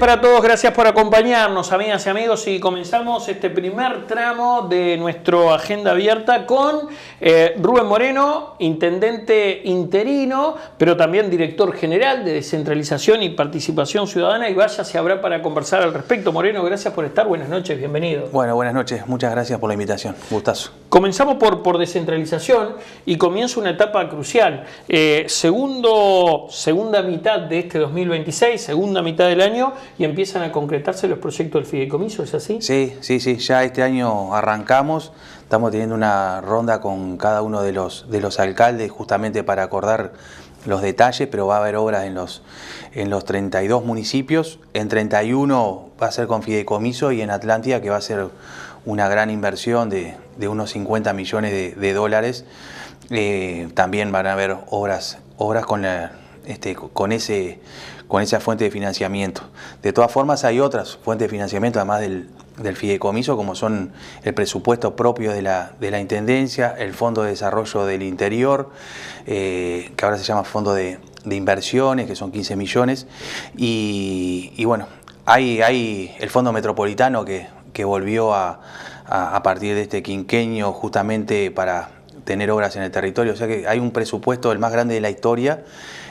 para todos, gracias por acompañarnos, amigas y amigos, y comenzamos este primer tramo de nuestra agenda abierta con Rubén Moreno, intendente interino, pero también director general de Descentralización y Participación Ciudadana, y vaya si habrá para conversar al respecto. Moreno, gracias por estar, buenas noches, bienvenido. Bueno, buenas noches, muchas gracias por la invitación, gustazo. Comenzamos por descentralización y comienza una etapa crucial. Segunda mitad de este 2026, segunda mitad del año, y empiezan a concretarse los proyectos del fideicomiso, ¿es así? Sí, ya este año arrancamos, estamos teniendo una ronda con cada uno de los alcaldes justamente para acordar los detalles, pero va a haber obras en los 32 municipios, en 31 va a ser con fideicomiso y en Atlántida, que va a ser una gran inversión de unos 50 millones de dólares. También van a haber obras con esa fuente de financiamiento. De todas formas hay otras fuentes de financiamiento además del fideicomiso, como son el presupuesto propio de la Intendencia, el Fondo de Desarrollo del Interior, que ahora se llama Fondo de Inversiones, que son 15 millones, y bueno, hay el Fondo Metropolitano que volvió a partir de este quinquenio justamente para tener obras en el territorio, o sea que hay un presupuesto el más grande de la historia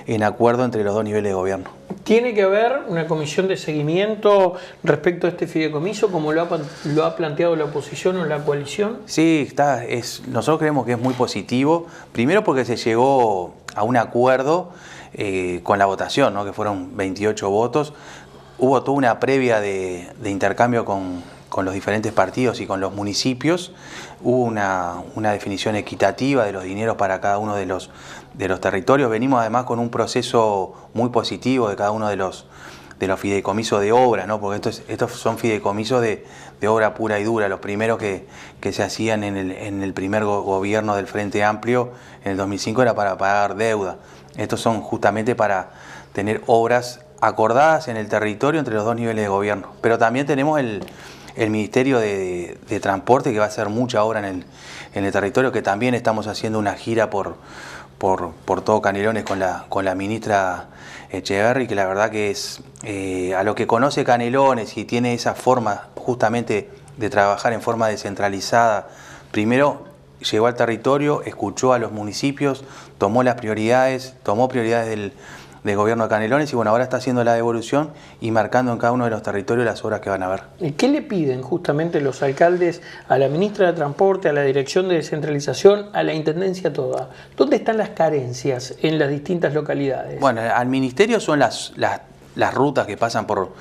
en acuerdo entre los dos niveles de gobierno. ¿Tiene que haber una comisión de seguimiento respecto a este fideicomiso, como lo ha planteado la oposición o la coalición? Sí, nosotros creemos que es muy positivo, primero porque se llegó a un acuerdo con la votación, ¿no? Que fueron 28 votos, hubo toda una previa de intercambio con los diferentes partidos y con los municipios, hubo una definición equitativa de los dineros para cada uno de los territorios. Venimos además con un proceso muy positivo de cada uno de los fideicomisos de obra, ¿no? Porque estos son fideicomisos de obra pura y dura, los primeros que se hacían en el primer gobierno del Frente Amplio en el 2005 era para pagar deuda. Estos son justamente para tener obras acordadas en el territorio entre los dos niveles de gobierno. Pero también tenemos el Ministerio de Transporte, que va a hacer mucha obra en el territorio, que también estamos haciendo una gira por todo Canelones con la ministra Echeverri, que la verdad que es a lo que conoce Canelones y tiene esa forma justamente de trabajar en forma descentralizada. Primero llegó al territorio, escuchó a los municipios, tomó prioridades del gobierno de Canelones y bueno, ahora está haciendo la devolución y marcando en cada uno de los territorios las obras que van a ver. ¿Y qué le piden justamente los alcaldes a la ministra de Transporte, a la Dirección de Descentralización, a la Intendencia toda? ¿Dónde están las carencias en las distintas localidades? Bueno, al ministerio son las rutas que pasan por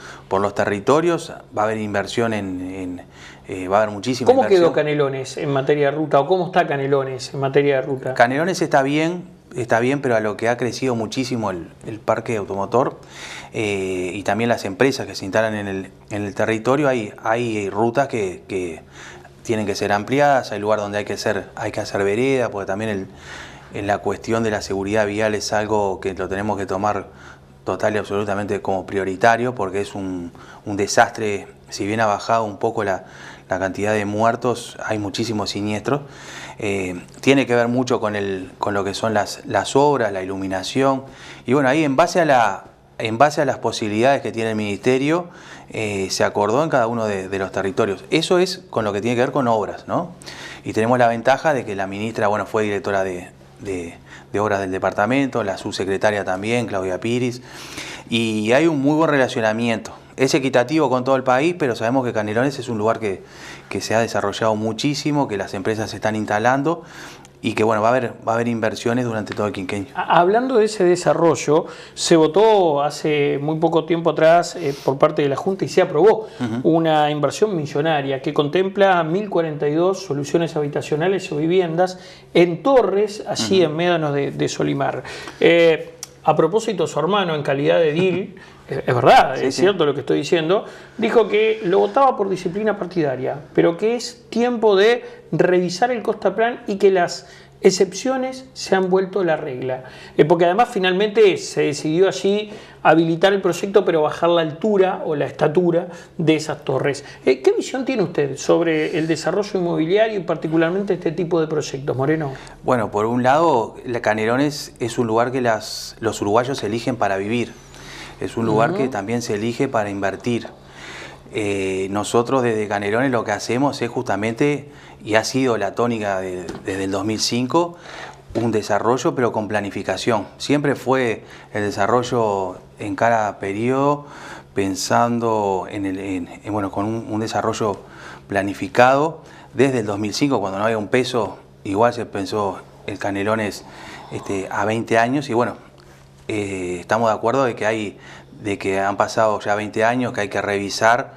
los territorios, va a haber inversión va a haber muchísima inversión. ¿Cómo quedó Canelones en materia de ruta o cómo está Canelones en materia de ruta? Canelones está bien, pero a lo que ha crecido muchísimo el parque automotor y también las empresas que se instalan en el territorio, hay rutas que tienen que ser ampliadas, hay lugares donde hay que hacer vereda, porque también en la cuestión de la seguridad vial es algo que lo tenemos que tomar total y absolutamente como prioritario, porque es un desastre. Si bien ha bajado un poco la cantidad de muertos, hay muchísimos siniestros. Tiene que ver mucho con lo que son las obras, la iluminación. Y bueno, ahí en base a las posibilidades que tiene el Ministerio, se acordó en cada uno de los territorios. Eso es con lo que tiene que ver con obras, ¿no? Y tenemos la ventaja de que la ministra, bueno, fue directora de obras del departamento, la subsecretaria también, Claudia Piris, y hay un muy buen relacionamiento. Es equitativo con todo el país, pero sabemos que Canelones es un lugar que se ha desarrollado muchísimo, que las empresas se están instalando y que bueno, va a haber inversiones durante todo el quinquenio. Hablando de ese desarrollo, se votó hace muy poco tiempo atrás por parte de la Junta y se aprobó una inversión millonaria que contempla 1.042 soluciones habitacionales o viviendas en Torres, allí en Médanos de Solimar. A propósito, su hermano, en calidad de edil, es verdad, sí, es cierto lo que estoy diciendo, dijo que lo votaba por disciplina partidaria, pero que es tiempo de revisar el Costaplan y que las excepciones se han vuelto la regla. Porque además finalmente se decidió allí habilitar el proyecto, pero bajar la altura o la estatura de esas torres. ¿Qué visión tiene usted sobre el desarrollo inmobiliario y particularmente este tipo de proyectos, Moreno? Bueno, por un lado, Canelones es un lugar que los uruguayos eligen para vivir. Es un lugar que también se elige para invertir. Nosotros desde Canelones lo que hacemos es justamente, y ha sido la tónica desde el 2005, un desarrollo pero con planificación. Siempre fue el desarrollo en cada periodo pensando bueno, con un desarrollo planificado. Desde el 2005, cuando no había un peso, igual se pensó el Canelones a 20 años y bueno, estamos de acuerdo de que han pasado ya 20 años, que hay que revisar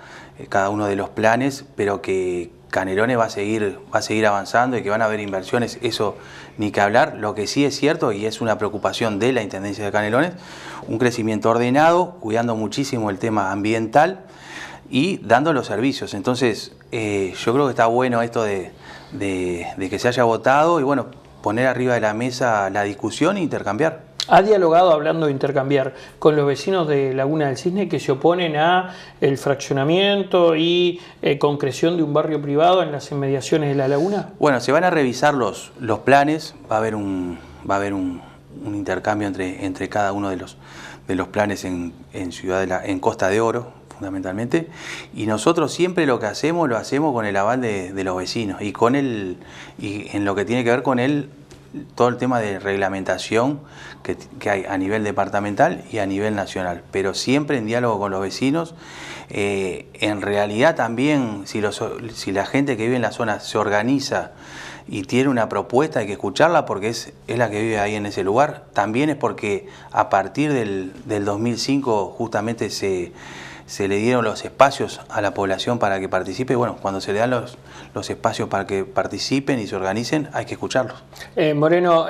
cada uno de los planes, pero que Canelones va a seguir avanzando y que van a haber inversiones, eso ni que hablar. Lo que sí es cierto, y es una preocupación de la Intendencia de Canelones, un crecimiento ordenado, cuidando muchísimo el tema ambiental y dando los servicios. Entonces, yo creo que está bueno esto de que se haya votado y bueno, poner arriba de la mesa la discusión e intercambiar. ¿Ha dialogado, hablando de intercambiar, con los vecinos de Laguna del Cisne que se oponen a el fraccionamiento y concreción de un barrio privado en las inmediaciones de la laguna? Bueno, se van a revisar los planes, va a haber un intercambio entre cada uno de los planes en Costa de Oro, fundamentalmente, y nosotros siempre lo hacemos con el aval de los vecinos y en lo que tiene que ver con todo el tema de reglamentación que hay a nivel departamental y a nivel nacional, pero siempre en diálogo con los vecinos. En realidad también, si la gente que vive en la zona se organiza y tiene una propuesta, hay que escucharla porque es la que vive ahí en ese lugar. También es porque a partir del 2005 justamente se le dieron los espacios a la población para que participe. Bueno, cuando se le dan los espacios para que participen y se organicen, hay que escucharlos. Moreno,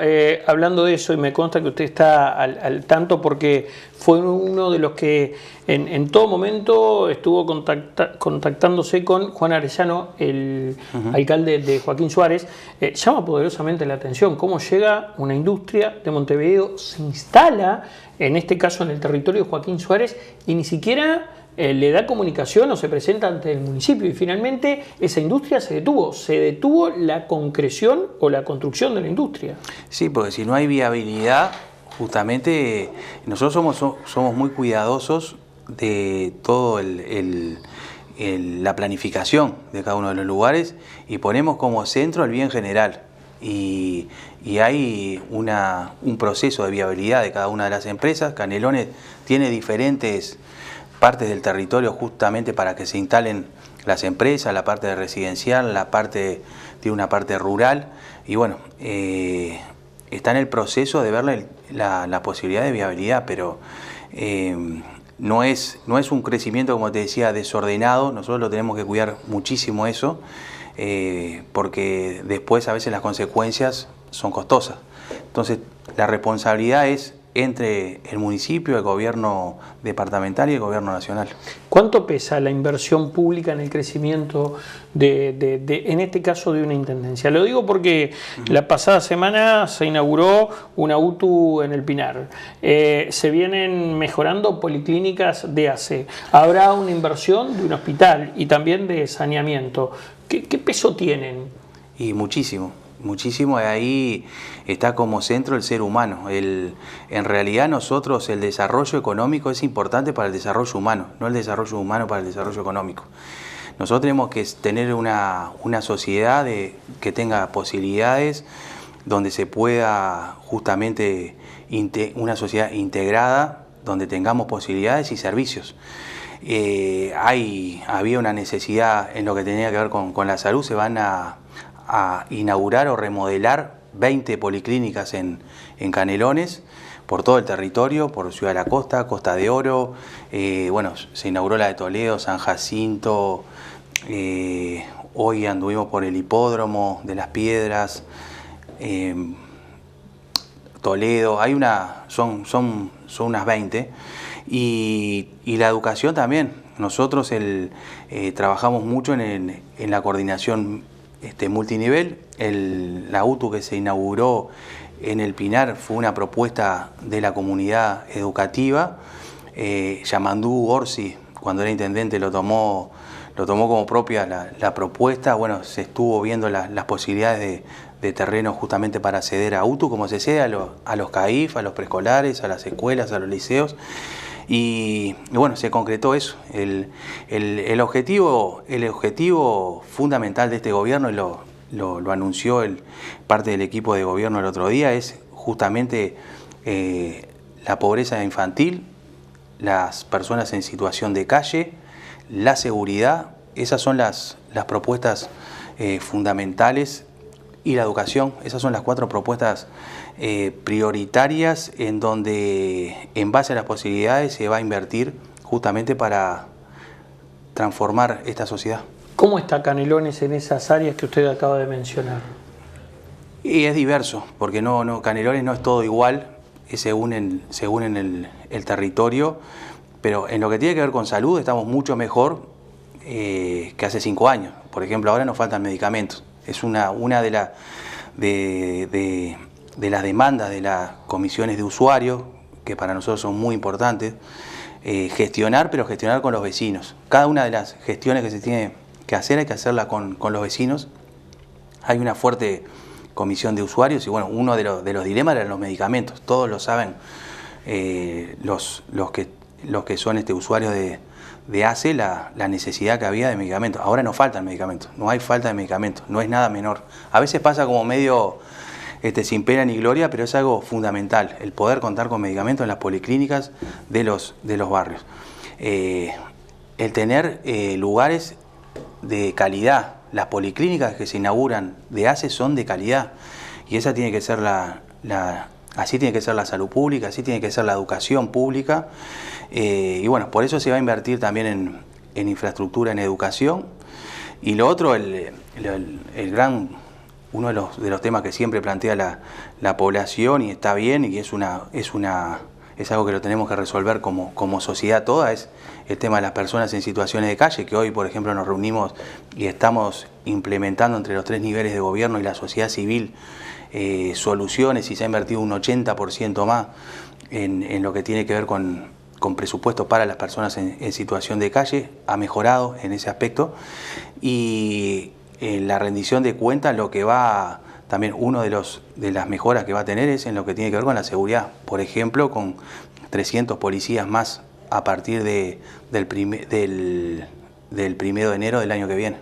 hablando de eso, y me consta que usted está al tanto porque fue uno de los que en todo momento estuvo contactándose con Juan Arellano, el alcalde de Joaquín Suárez. Llama poderosamente la atención cómo llega una industria de Montevideo, se instala, en este caso en el territorio de Joaquín Suárez, y ni siquiera le da comunicación o se presenta ante el municipio, y finalmente esa industria se detuvo la concreción o la construcción de la industria. Sí, porque si no hay viabilidad, justamente nosotros somos muy cuidadosos de todo la planificación de cada uno de los lugares y ponemos como centro el bien general. Y hay un proceso de viabilidad de cada una de las empresas. Canelones tiene diferentes partes del territorio justamente para que se instalen las empresas, la parte residencial, tiene una parte rural y bueno, está en el proceso de ver la posibilidad de viabilidad, pero no es un crecimiento, como te decía, desordenado. Nosotros lo tenemos que cuidar muchísimo eso, porque después a veces las consecuencias son costosas. Entonces la responsabilidad es entre el municipio, el gobierno departamental y el gobierno nacional. ¿Cuánto pesa la inversión pública en el crecimiento en este caso de una intendencia? Lo digo porque la pasada semana se inauguró una UTU en el Pinar. Se vienen mejorando policlínicas de ACE. Habrá una inversión de un hospital y también de saneamiento. ¿Qué peso tienen? Y muchísimo. Muchísimo, ahí está como centro el ser humano. En realidad nosotros el desarrollo económico es importante para el desarrollo humano, no el desarrollo humano para el desarrollo económico. Nosotros tenemos que tener una sociedad que tenga posibilidades, donde se pueda justamente una sociedad integrada, donde tengamos posibilidades y servicios. Había una necesidad en lo que tenía que ver con la salud. Se van a inaugurar o remodelar 20 policlínicas en Canelones, por todo el territorio, por Ciudad de la Costa, Costa de Oro. Bueno, se inauguró la de Toledo, San Jacinto, hoy anduvimos por el hipódromo de Las Piedras, Toledo, son unas 20. Y la educación también. Nosotros trabajamos mucho en la coordinación multinivel. La UTU que se inauguró en el Pinar fue una propuesta de la comunidad educativa. Yamandú Orsi, cuando era intendente, lo tomó como propia la propuesta. Bueno, se estuvo viendo las posibilidades de terreno justamente para acceder a UTU, como se cede a los CAIF, a los preescolares, a las escuelas, a los liceos. Y bueno, se concretó eso. El objetivo fundamental de este gobierno, y lo anunció parte del equipo de gobierno el otro día, es justamente la pobreza infantil, las personas en situación de calle, la seguridad. Esas son las propuestas fundamentales, y la educación. Esas son las 4 propuestas prioritarias en donde, en base a las posibilidades, se va a invertir justamente para transformar esta sociedad. ¿Cómo está Canelones en esas áreas que usted acaba de mencionar? Y es diverso, porque Canelones no es todo igual, es según el territorio, pero en lo que tiene que ver con salud estamos mucho mejor que hace 5 años. Por ejemplo, ahora nos faltan medicamentos. Es una de las demandas de las comisiones de usuarios, que para nosotros son muy importantes, gestionar, pero gestionar con los vecinos. Cada una de las gestiones que se tiene que hacer hay que hacerla con los vecinos. Hay una fuerte comisión de usuarios y bueno, uno de los dilemas eran los medicamentos. Todos lo saben, los que son usuarios de ACE, la necesidad que había de medicamentos. Ahora no faltan medicamentos, no hay falta de medicamentos, no es nada menor. A veces pasa como medio sin pena ni gloria, pero es algo fundamental, el poder contar con medicamentos en las policlínicas de los barrios. El tener lugares de calidad. Las policlínicas que se inauguran de ACE son de calidad, y esa tiene que ser así tiene que ser la salud pública, así tiene que ser la educación pública. Y bueno, por eso se va a invertir también en infraestructura, en educación. Y lo otro, uno de los temas que siempre plantea la población, y está bien, y es algo que lo tenemos que resolver como sociedad toda, es el tema de las personas en situaciones de calle, que hoy, por ejemplo, nos reunimos y estamos implementando entre los 3 niveles de gobierno y la sociedad civil soluciones, y se ha invertido un 80% más en lo que tiene que ver con presupuestos para las personas en situación de calle. Ha mejorado en ese aspecto, y la rendición de cuentas, lo que va también, de las mejoras que va a tener es en lo que tiene que ver con la seguridad. Por ejemplo, con 300 policías más a partir del 1 de enero del año que viene.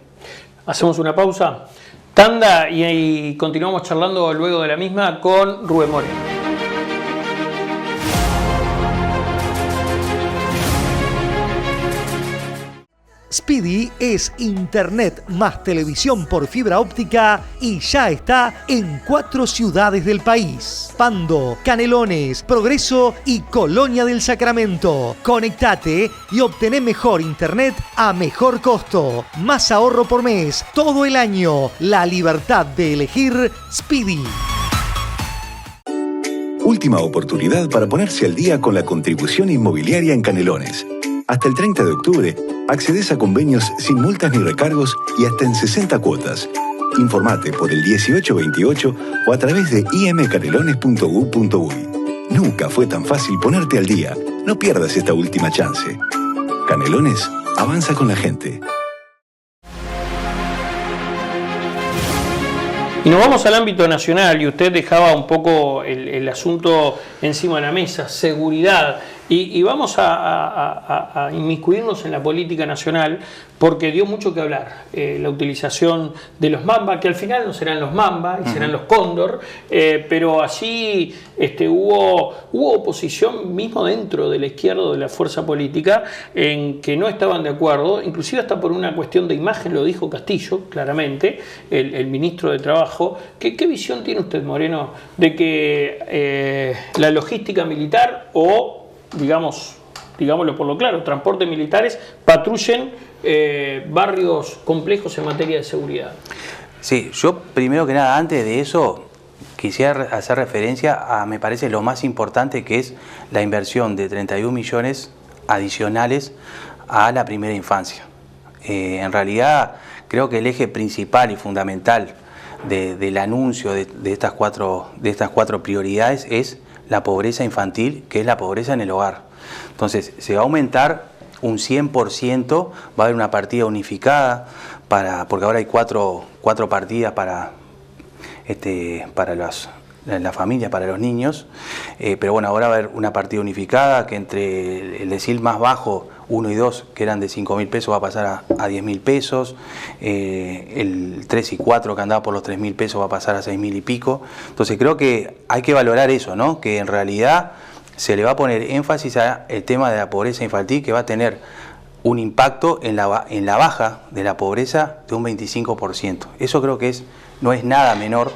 Hacemos una pausa, tanda, y continuamos charlando luego de la misma con Rubén Moreno. Speedy es internet más televisión por fibra óptica y ya está en 4 ciudades del país: Pando, Canelones, Progreso y Colonia del Sacramento. Conectate y obtené mejor internet a mejor costo. Más ahorro por mes todo el año. La libertad de elegir Speedy. Última oportunidad para ponerse al día con la contribución inmobiliaria en Canelones. Hasta el 30 de octubre, accedes a convenios sin multas ni recargos y hasta en 60 cuotas. Informate por el 1828 o a través de imcanelones.gov.uy. Nunca fue tan fácil ponerte al día. No pierdas esta última chance. Canelones avanza con la gente. Y nos vamos al ámbito nacional, y usted dejaba un poco el asunto encima de la mesa, seguridad. Y vamos a inmiscuirnos en la política nacional, porque dio mucho que hablar. La utilización de los Mamba, que al final no serán los Mamba, y serán los Cóndor, pero allí hubo oposición mismo dentro de la izquierda, de la fuerza política, en que no estaban de acuerdo, inclusive hasta por una cuestión de imagen, lo dijo Castillo, claramente, el ministro de Trabajo. ¿Qué visión tiene usted, Moreno, de que la logística militar digámoslo por lo claro, transportes militares patrullen barrios complejos en materia de seguridad? Sí, yo primero que nada, antes de eso, quisiera hacer referencia a, me parece, lo más importante, que es la inversión de 31 millones adicionales a la primera infancia. En realidad, creo que el eje principal y fundamental del anuncio de estas cuatro prioridades es la pobreza infantil, que es la pobreza en el hogar. Entonces, se va a aumentar un 100%, va a haber una partida unificada, porque ahora hay cuatro partidas para la familia, para los niños. pero bueno, ahora va a haber una partida unificada que entre el decil más bajo, 1 y 2, que eran de 5.000 pesos, va a pasar a 10.000 pesos, el 3 y 4, que andaba por los 3.000 pesos, va a pasar a 6.000 y pico. Entonces creo que hay que valorar eso, ¿no? Que en realidad se le va a poner énfasis al tema de la pobreza infantil, que va a tener un impacto en la baja de la pobreza de un 25%. Eso creo que no es nada menor,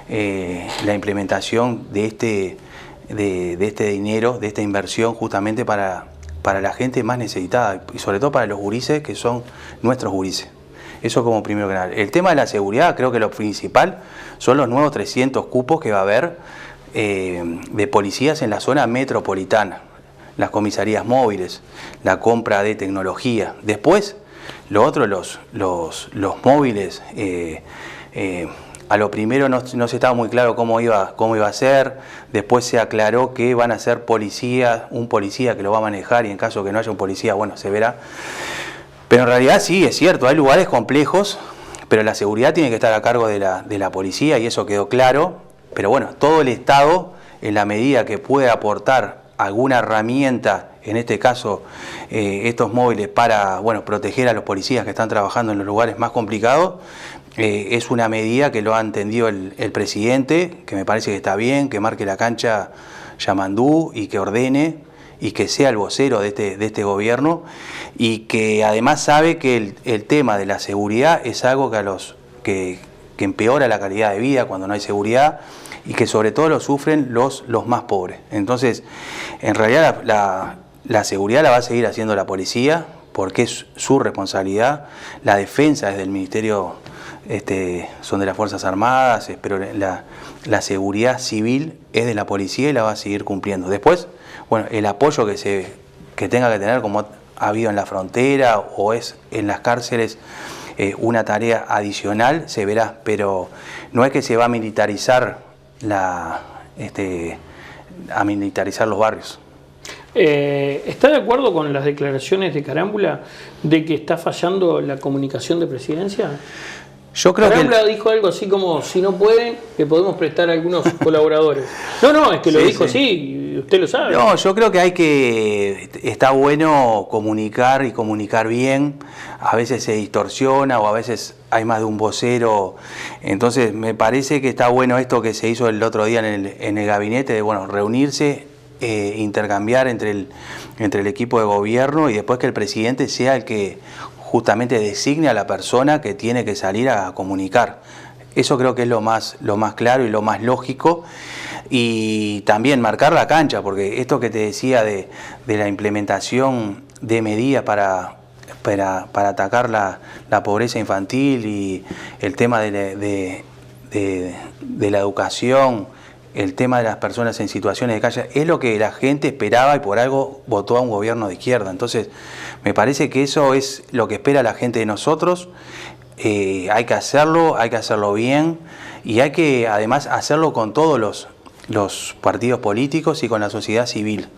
la implementación de este dinero, de esta inversión justamente para la gente más necesitada y sobre todo para los gurises que son nuestros gurises. Eso como primero que nada. El tema de la seguridad, creo que lo principal son los nuevos 300 cupos que va a haber de policías en la zona metropolitana, las comisarías móviles, la compra de tecnología. Después, lo otro, los móviles, a lo primero no se estaba muy claro cómo iba a ser, después se aclaró que van a ser un policía que lo va a manejar y en caso que no haya un policía, bueno, se verá. Pero en realidad sí, es cierto, hay lugares complejos, pero la seguridad tiene que estar a cargo de la policía y eso quedó claro. Pero bueno, todo el Estado, en la medida que puede aportar alguna herramienta, en este caso estos móviles para proteger a los policías que están trabajando en los lugares más complicados, es una medida que lo ha entendido el presidente, que me parece que está bien, que marque la cancha Yamandú y que ordene y que sea el vocero de este gobierno y que además sabe que el tema de la seguridad es algo que empeora la calidad de vida cuando no hay seguridad y que sobre todo lo sufren los más pobres. Entonces, en realidad la seguridad la va a seguir haciendo la policía porque es su responsabilidad, la defensa es del Ministerio, son de las Fuerzas Armadas, pero la seguridad civil es de la policía y la va a seguir cumpliendo. Después, el apoyo que tenga que tener, como ha habido en la frontera o es en las cárceles, una tarea adicional, se verá, pero no es que se va a militarizar a militarizar los barrios. ¿Está de acuerdo con las declaraciones de Carámbula de que está fallando la comunicación de presidencia? Yo creo Carámbula dijo algo así como, si no pueden, le podemos prestar a algunos colaboradores. No, es que lo dijo así, usted lo sabe. No, yo creo que está bueno comunicar y comunicar bien. A veces se distorsiona o a veces hay más de un vocero. Entonces me parece que está bueno esto que se hizo el otro día en el gabinete, de reunirse, intercambiar entre el equipo de gobierno y después que el presidente sea el que justamente designe a la persona que tiene que salir a comunicar. Eso creo que es lo más claro y lo más lógico. Y también marcar la cancha, porque esto que te decía de la implementación de medidas para atacar la pobreza infantil y el tema de la educación, el tema de las personas en situaciones de calle, es lo que la gente esperaba y por algo votó a un gobierno de izquierda. Entonces, me parece que eso es lo que espera la gente de nosotros. Hay que hacerlo bien y hay que además hacerlo con todos los partidos políticos y con la sociedad civil.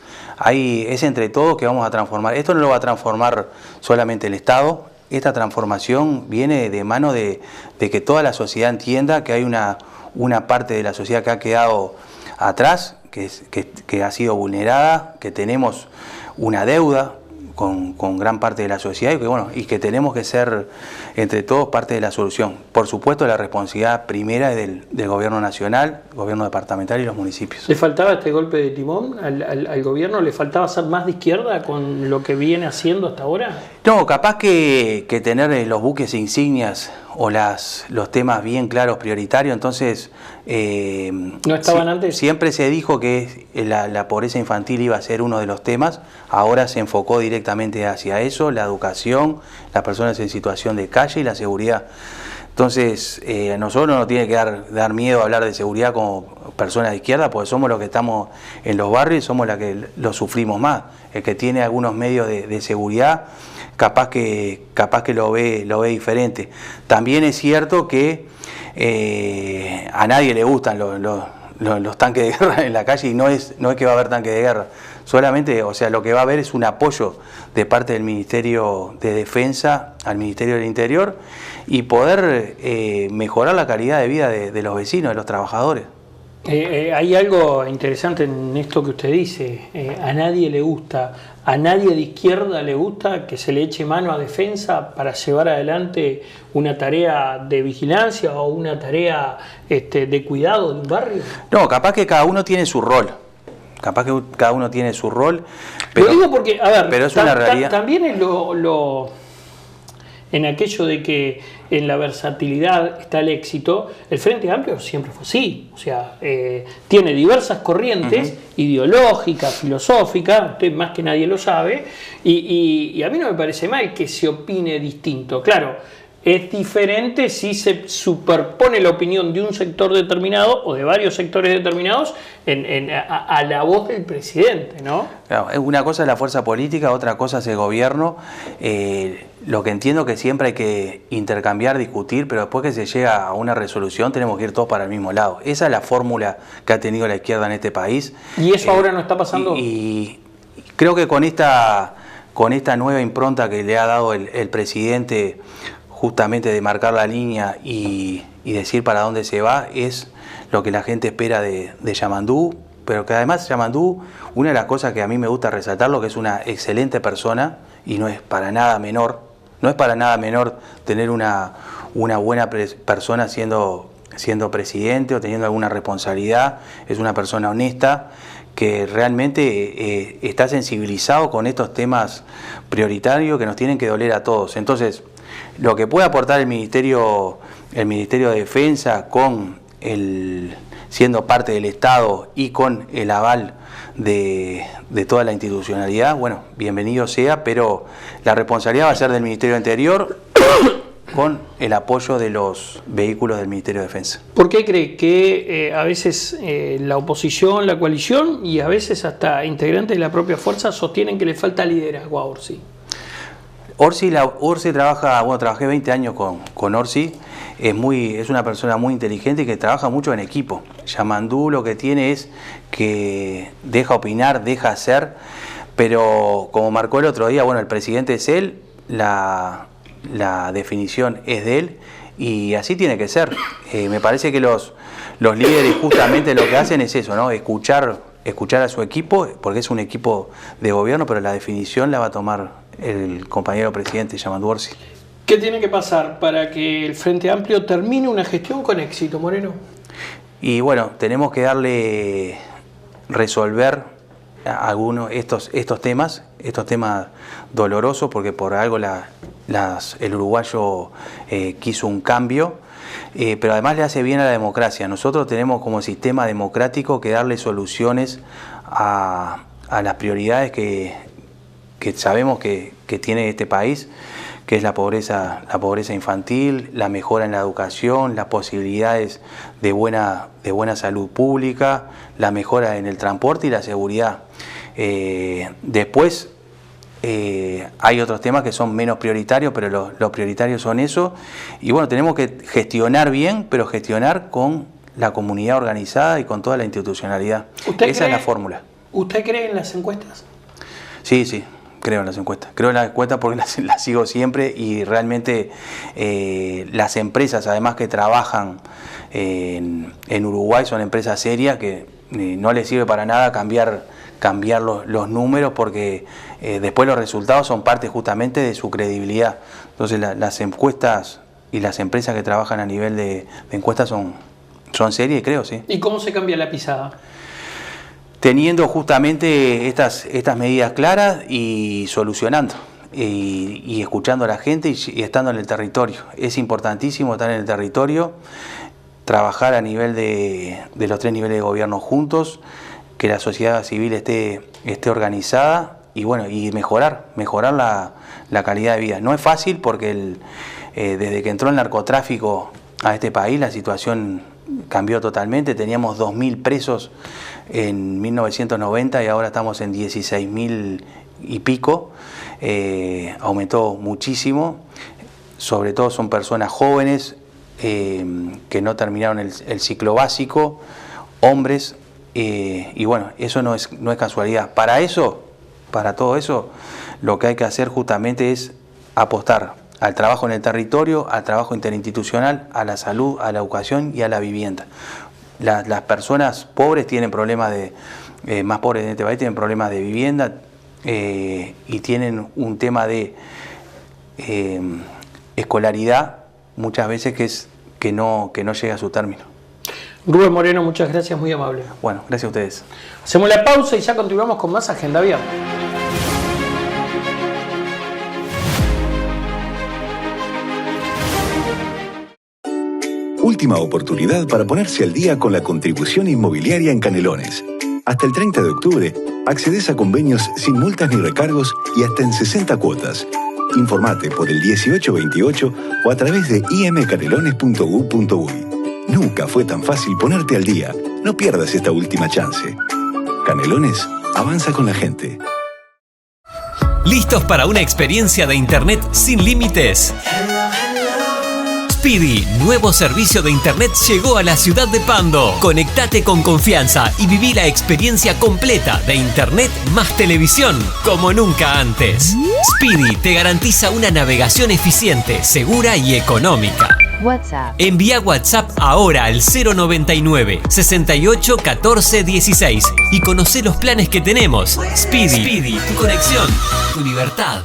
Es entre todos que vamos a transformar. Esto no lo va a transformar solamente el Estado. Esta transformación viene de mano de que toda la sociedad entienda que hay una parte de la sociedad que ha quedado atrás, que ha sido vulnerada, que tenemos una deuda con gran parte de la sociedad y que tenemos que ser entre todos parte de la solución. Por supuesto, la responsabilidad primera es del gobierno nacional, gobierno departamental y los municipios. ¿Le faltaba este golpe de timón al gobierno? ¿Le faltaba ser más de izquierda con lo que viene haciendo hasta ahora? No, capaz que tener los buques insignias o los temas bien claros, prioritarios, entonces... ¿No estaban antes? Siempre se dijo que la pobreza infantil iba a ser uno de los temas, ahora se enfocó directamente hacia eso, la educación, las personas en situación de calle y la seguridad. Entonces, a nosotros no nos tiene que dar miedo hablar de seguridad como personas de izquierda, porque somos los que estamos en los barrios y somos los que lo sufrimos más. El que tiene algunos medios de seguridad, capaz que lo ve diferente. También es cierto que a nadie le gustan los tanques de guerra en la calle y no es que va a haber tanques de guerra. Solamente, lo que va a haber es un apoyo de parte del Ministerio de Defensa al Ministerio del Interior y poder mejorar la calidad de vida de los vecinos, de los trabajadores. Hay algo interesante en esto que usted dice. A nadie le gusta, a nadie de izquierda le gusta que se le eche mano a defensa para llevar adelante una tarea de vigilancia o una tarea de cuidado de un barrio. No, capaz que cada uno tiene su rol. Capaz que cada uno tiene su rol. Pero, lo digo porque, a ver, pero es una realidad. También es en aquello de que en la versatilidad está el éxito. El Frente Amplio siempre fue así, o sea, tiene diversas corrientes ideológicas, filosóficas, usted más que nadie lo sabe, y a mí no me parece mal que se opine distinto. Claro, es diferente si se superpone la opinión de un sector determinado o de varios sectores determinados a la voz del presidente, ¿no? Claro, una cosa es la fuerza política, otra cosa es el gobierno. Lo que entiendo que siempre hay que intercambiar, discutir, pero después que se llega a una resolución tenemos que ir todos para el mismo lado. Esa es la fórmula que ha tenido la izquierda en este país. ¿Y eso ahora no está pasando? Y creo que con esta nueva impronta que le ha dado el presidente, justamente de marcar la línea y decir para dónde se va, es lo que la gente espera de Yamandú, pero que además Yamandú, una de las cosas que a mí me gusta resaltarlo, que es una excelente persona y no es para nada menor, tener una buena persona siendo presidente o teniendo alguna responsabilidad. Es una persona honesta que realmente está sensibilizado con estos temas prioritarios que nos tienen que doler a todos. Entonces, lo que puede aportar el Ministerio de Defensa siendo parte del Estado y con el aval de toda la institucionalidad, bueno, bienvenido sea, pero la responsabilidad va a ser del Ministerio del Interior con el apoyo de los vehículos del Ministerio de Defensa. ¿Por qué cree que a veces la oposición, la coalición y a veces hasta integrantes de la propia fuerza sostienen que le falta liderazgo a Orsi? Orsi trabaja, trabajé 20 años con Orsi, es una persona muy inteligente y que trabaja mucho en equipo. Yamandú lo que tiene es que deja opinar, deja hacer, pero como marcó el otro día, el presidente es él, la definición es de él y así tiene que ser. Me parece que los líderes justamente lo que hacen es eso, ¿no? Escuchar a su equipo, porque es un equipo de gobierno, pero la definición la va a tomar el compañero presidente Yamandú Orsi. ¿Qué tiene que pasar para que el Frente Amplio termine una gestión con éxito, Moreno? Y tenemos que resolver algunos estos temas dolorosos, porque por algo el uruguayo quiso un cambio, pero además le hace bien a la democracia. Nosotros tenemos como sistema democrático que darle soluciones a las prioridades que sabemos que tiene este país, que es la pobreza infantil, la mejora en la educación, las posibilidades de buena salud pública, la mejora en el transporte y la seguridad. Después hay otros temas que son menos prioritarios, pero los prioritarios son eso. Y tenemos que gestionar bien, pero gestionar con la comunidad organizada y con toda la institucionalidad. Esa es la fórmula. ¿Usted cree en las encuestas? Sí. Creo en las encuestas. Creo en las encuestas porque las sigo siempre y realmente las empresas, además que trabajan en Uruguay, son empresas serias que no les sirve para nada cambiar los números porque después los resultados son parte justamente de su credibilidad. Entonces las encuestas y las empresas que trabajan a nivel de encuestas son serias y creo, sí. ¿Y cómo se cambia la pisada? Teniendo justamente estas medidas claras y solucionando y escuchando a la gente y estando en el territorio. Es importantísimo estar en el territorio, trabajar a nivel de los 3 niveles de gobierno juntos, que la sociedad civil esté organizada y mejorar la calidad de vida. No es fácil porque desde que entró el narcotráfico a este país la situación cambió totalmente. Teníamos 2.000 presos en 1990 y ahora estamos en 16.000 y pico. Aumentó muchísimo. Sobre todo son personas jóvenes que no terminaron el ciclo básico, hombres, y eso no es casualidad. Para todo eso, lo que hay que hacer justamente es apostar al trabajo en el territorio, al trabajo interinstitucional, a la salud, a la educación y a la vivienda. las personas pobres tienen problemas más pobres en este país tienen problemas de vivienda y tienen un tema de escolaridad muchas veces que no llega a su término. Rubén Moreno, muchas gracias, muy amable. Bueno, gracias a ustedes. Hacemos la pausa y ya continuamos con más Agenda Abierta. Última oportunidad para ponerse al día con la contribución inmobiliaria en Canelones. Hasta el 30 de octubre, accedes a convenios sin multas ni recargos y hasta en 60 cuotas. Informate por el 1828 o a través de imcanelones.gov.uy. Nunca fue tan fácil ponerte al día. No pierdas esta última chance. Canelones, avanza con la gente. ¿Listos para una experiencia de Internet sin límites? Speedy, nuevo servicio de Internet, llegó a la ciudad de Pando. Conectate con confianza y viví la experiencia completa de Internet más televisión como nunca antes. Speedy te garantiza una navegación eficiente, segura y económica. WhatsApp. Envía WhatsApp ahora al 099 68 14 16 y conoce los planes que tenemos. Speedy, tu conexión, tu libertad.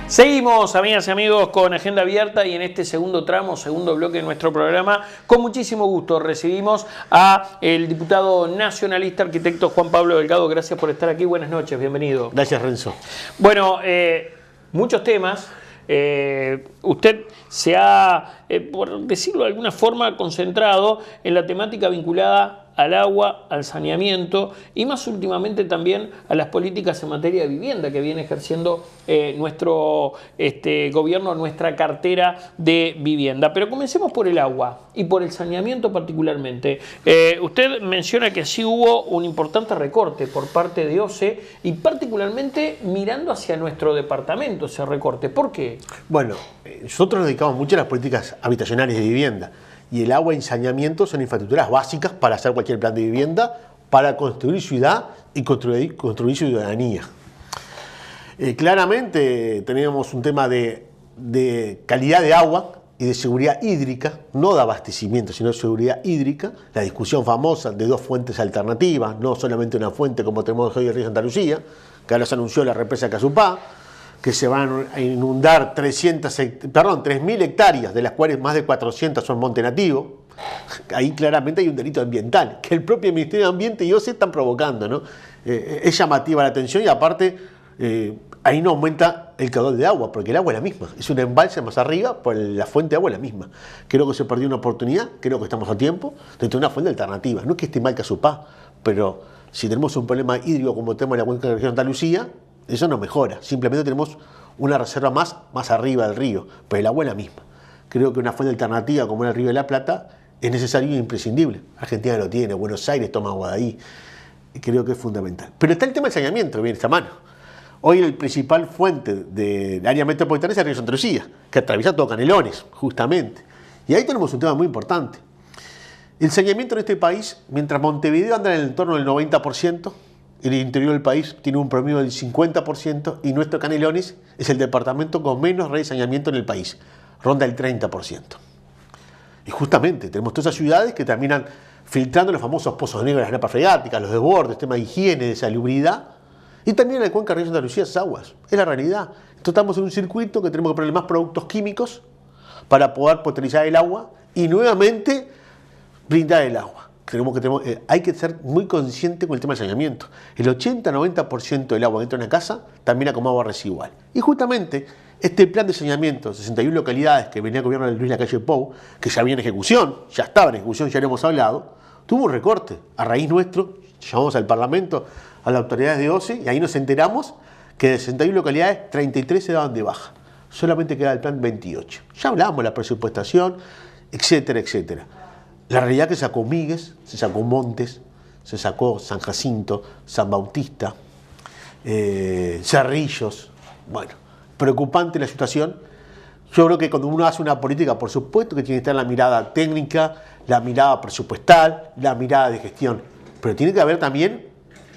Seguimos, amigas y amigos, con Agenda Abierta y en este segundo tramo, segundo bloque de nuestro programa, con muchísimo gusto recibimos a el diputado nacionalista arquitecto Juan Pablo Delgado. Gracias por estar aquí, buenas noches, bienvenido. Gracias, Renzo. Bueno, muchos temas. Usted se ha, por decirlo de alguna forma, concentrado en la temática vinculada al agua, al saneamiento y más últimamente también a las políticas en materia de vivienda que viene ejerciendo nuestro gobierno, nuestra cartera de vivienda. Pero comencemos por el agua y por el saneamiento particularmente. Usted menciona que sí hubo un importante recorte por parte de OCE y particularmente mirando hacia nuestro departamento ese recorte. ¿Por qué? Bueno, nosotros nos dedicamos mucho a las políticas habitacionales de vivienda. Y el agua y saneamiento son infraestructuras básicas para hacer cualquier plan de vivienda, para construir ciudad y construir ciudadanía. Claramente tenemos un tema de calidad de agua y de seguridad hídrica, no de abastecimiento, sino de seguridad hídrica. La discusión famosa de dos fuentes alternativas, no solamente una fuente como tenemos hoy en el río Santa Lucía, que ahora se anunció la represa de Casupá, que se van a inundar 3.000 hectáreas, de las cuales más de 400 son monte nativo. Ahí claramente hay un delito ambiental, que el propio Ministerio de Ambiente y OCE están provocando, ¿no? Es llamativa la atención y aparte ahí no aumenta el caudal de agua, porque el agua es la misma. Es un embalse más arriba, pues la fuente de agua es la misma. Creo que se perdió una oportunidad, creo que estamos a tiempo de tener una fuente alternativa. No es que esté mal Casupá, pero si tenemos un problema hídrico como tenemos en la cuenca de la región de Santa Lucía, eso no mejora, simplemente tenemos una reserva más arriba del río, pero el agua es la misma. Creo que una fuente alternativa como el Río de la Plata es necesario e imprescindible. Argentina lo tiene, Buenos Aires toma agua de ahí, y creo que es fundamental. Pero está el tema del saneamiento, que viene esta mano. Hoy el principal fuente del área metropolitana es el Río Santa Lucía, que atraviesa todo Canelones, justamente. Y ahí tenemos un tema muy importante. El saneamiento en este país, mientras Montevideo anda en el entorno del 90%, el interior del país tiene un promedio del 50% y nuestro Canelones es el departamento con menos red de saneamiento en el país, ronda el 30%. Y justamente tenemos todas esas ciudades que terminan filtrando los famosos pozos negros de las napas freáticas, los desbordes, temas de higiene, de salubridad, y también en la cuenca del Río Santa Lucía esas aguas. Es la realidad. Entonces estamos en un circuito que tenemos que ponerle más productos químicos para poder potabilizar el agua y nuevamente brindar el agua. Hay que ser muy consciente con el tema del saneamiento. El 80-90% del agua dentro de una casa termina como agua residual. Y justamente este plan de saneamiento, 61 localidades que venía el gobierno de Luis Lacalle Pou, que ya había en ejecución, ya estaba en ejecución, ya lo hemos hablado, tuvo un recorte. A raíz nuestro, llamamos al Parlamento, a las autoridades de OCE, y ahí nos enteramos que de 61 localidades, 33 se daban de baja. Solamente quedaba el plan 28. Ya hablábamos de la presupuestación, etcétera, etcétera. La realidad es que se sacó Míguez, se sacó Montes, se sacó San Jacinto, San Bautista, Cerrillos. Bueno, preocupante la situación. Yo creo que cuando uno hace una política, por supuesto que tiene que estar la mirada técnica, la mirada presupuestal, la mirada de gestión. Pero tiene que haber también,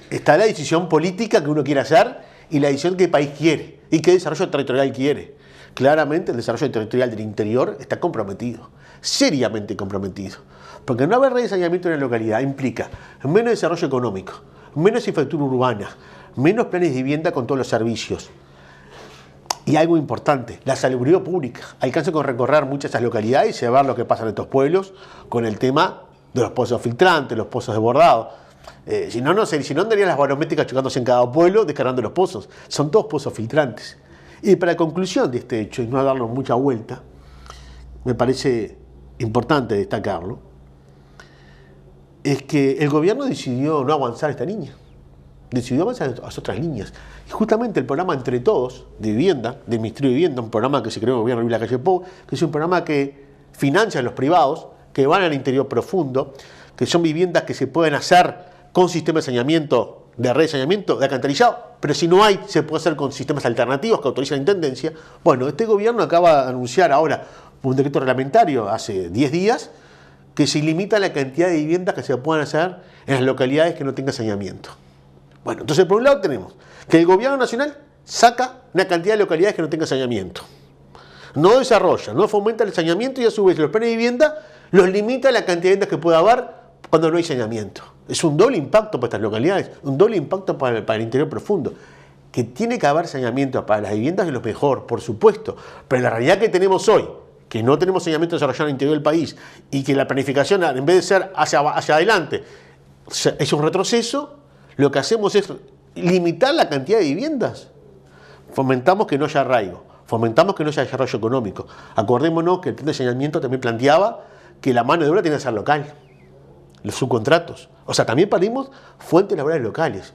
está la decisión política que uno quiere hacer y la decisión que el país quiere y qué desarrollo territorial quiere. Claramente el desarrollo territorial del interior está comprometido. seriamente comprometido. Porque no haber red de saneamiento en la localidad implica menos desarrollo económico, menos infraestructura urbana, menos planes de vivienda con todos los servicios. Y algo importante, la salubridad pública. Alcanzo con recorrer muchas de esas localidades y ver lo que pasa en estos pueblos con el tema de los pozos filtrantes, los pozos desbordados. Si no andarían las barométricas chocándose en cada pueblo descargando los pozos. Son todos pozos filtrantes. Y para conclusión de este hecho, y no darle mucha vuelta, me parece importante destacarlo, es que el gobierno decidió no avanzar esta línea. Decidió avanzar a otras líneas. Y justamente el programa Entre Todos, de vivienda, del Ministerio de Vivienda, un programa que se creó en el gobierno de Lacalle Pou, que es un programa que financia a los privados, que van al interior profundo, que son viviendas que se pueden hacer con sistema de saneamiento, de red de saneamiento, de alcantarillado, pero si no hay, se puede hacer con sistemas alternativos que autoriza la Intendencia. Bueno, este gobierno acaba de anunciar ahora un decreto reglamentario hace 10 días que se limita la cantidad de viviendas que se puedan hacer en las localidades que no tengan saneamiento. Bueno, entonces por un lado tenemos que el gobierno nacional saca una cantidad de localidades que no tengan saneamiento. No desarrolla, no fomenta el saneamiento y a su vez los planes de vivienda los limita a la cantidad de viviendas que pueda haber cuando no hay saneamiento. Es un doble impacto para estas localidades, un doble impacto para el interior profundo. Que tiene que haber saneamiento para las viviendas es lo mejor, por supuesto, pero la realidad que tenemos hoy, que no tenemos saneamiento desarrollado en el interior del país y que la planificación, en vez de ser hacia adelante, es un retroceso, lo que hacemos es limitar la cantidad de viviendas. Fomentamos que no haya arraigo, fomentamos que no haya desarrollo económico. Acordémonos que el plan de saneamiento también planteaba que la mano de obra tiene que ser local, los subcontratos. O sea, también perdimos fuentes laborales locales.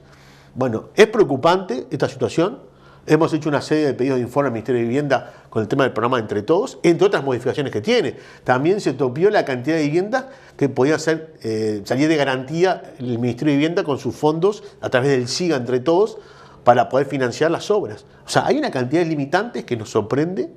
Bueno, es preocupante esta situación. Hemos hecho una serie de pedidos de informe al Ministerio de Vivienda con el tema del programa Entre Todos, entre otras modificaciones que tiene. También se topió la cantidad de viviendas que podía salir de garantía el Ministerio de Vivienda con sus fondos a través del SIGA Entre Todos para poder financiar las obras. O sea, hay una cantidad de limitantes que nos sorprende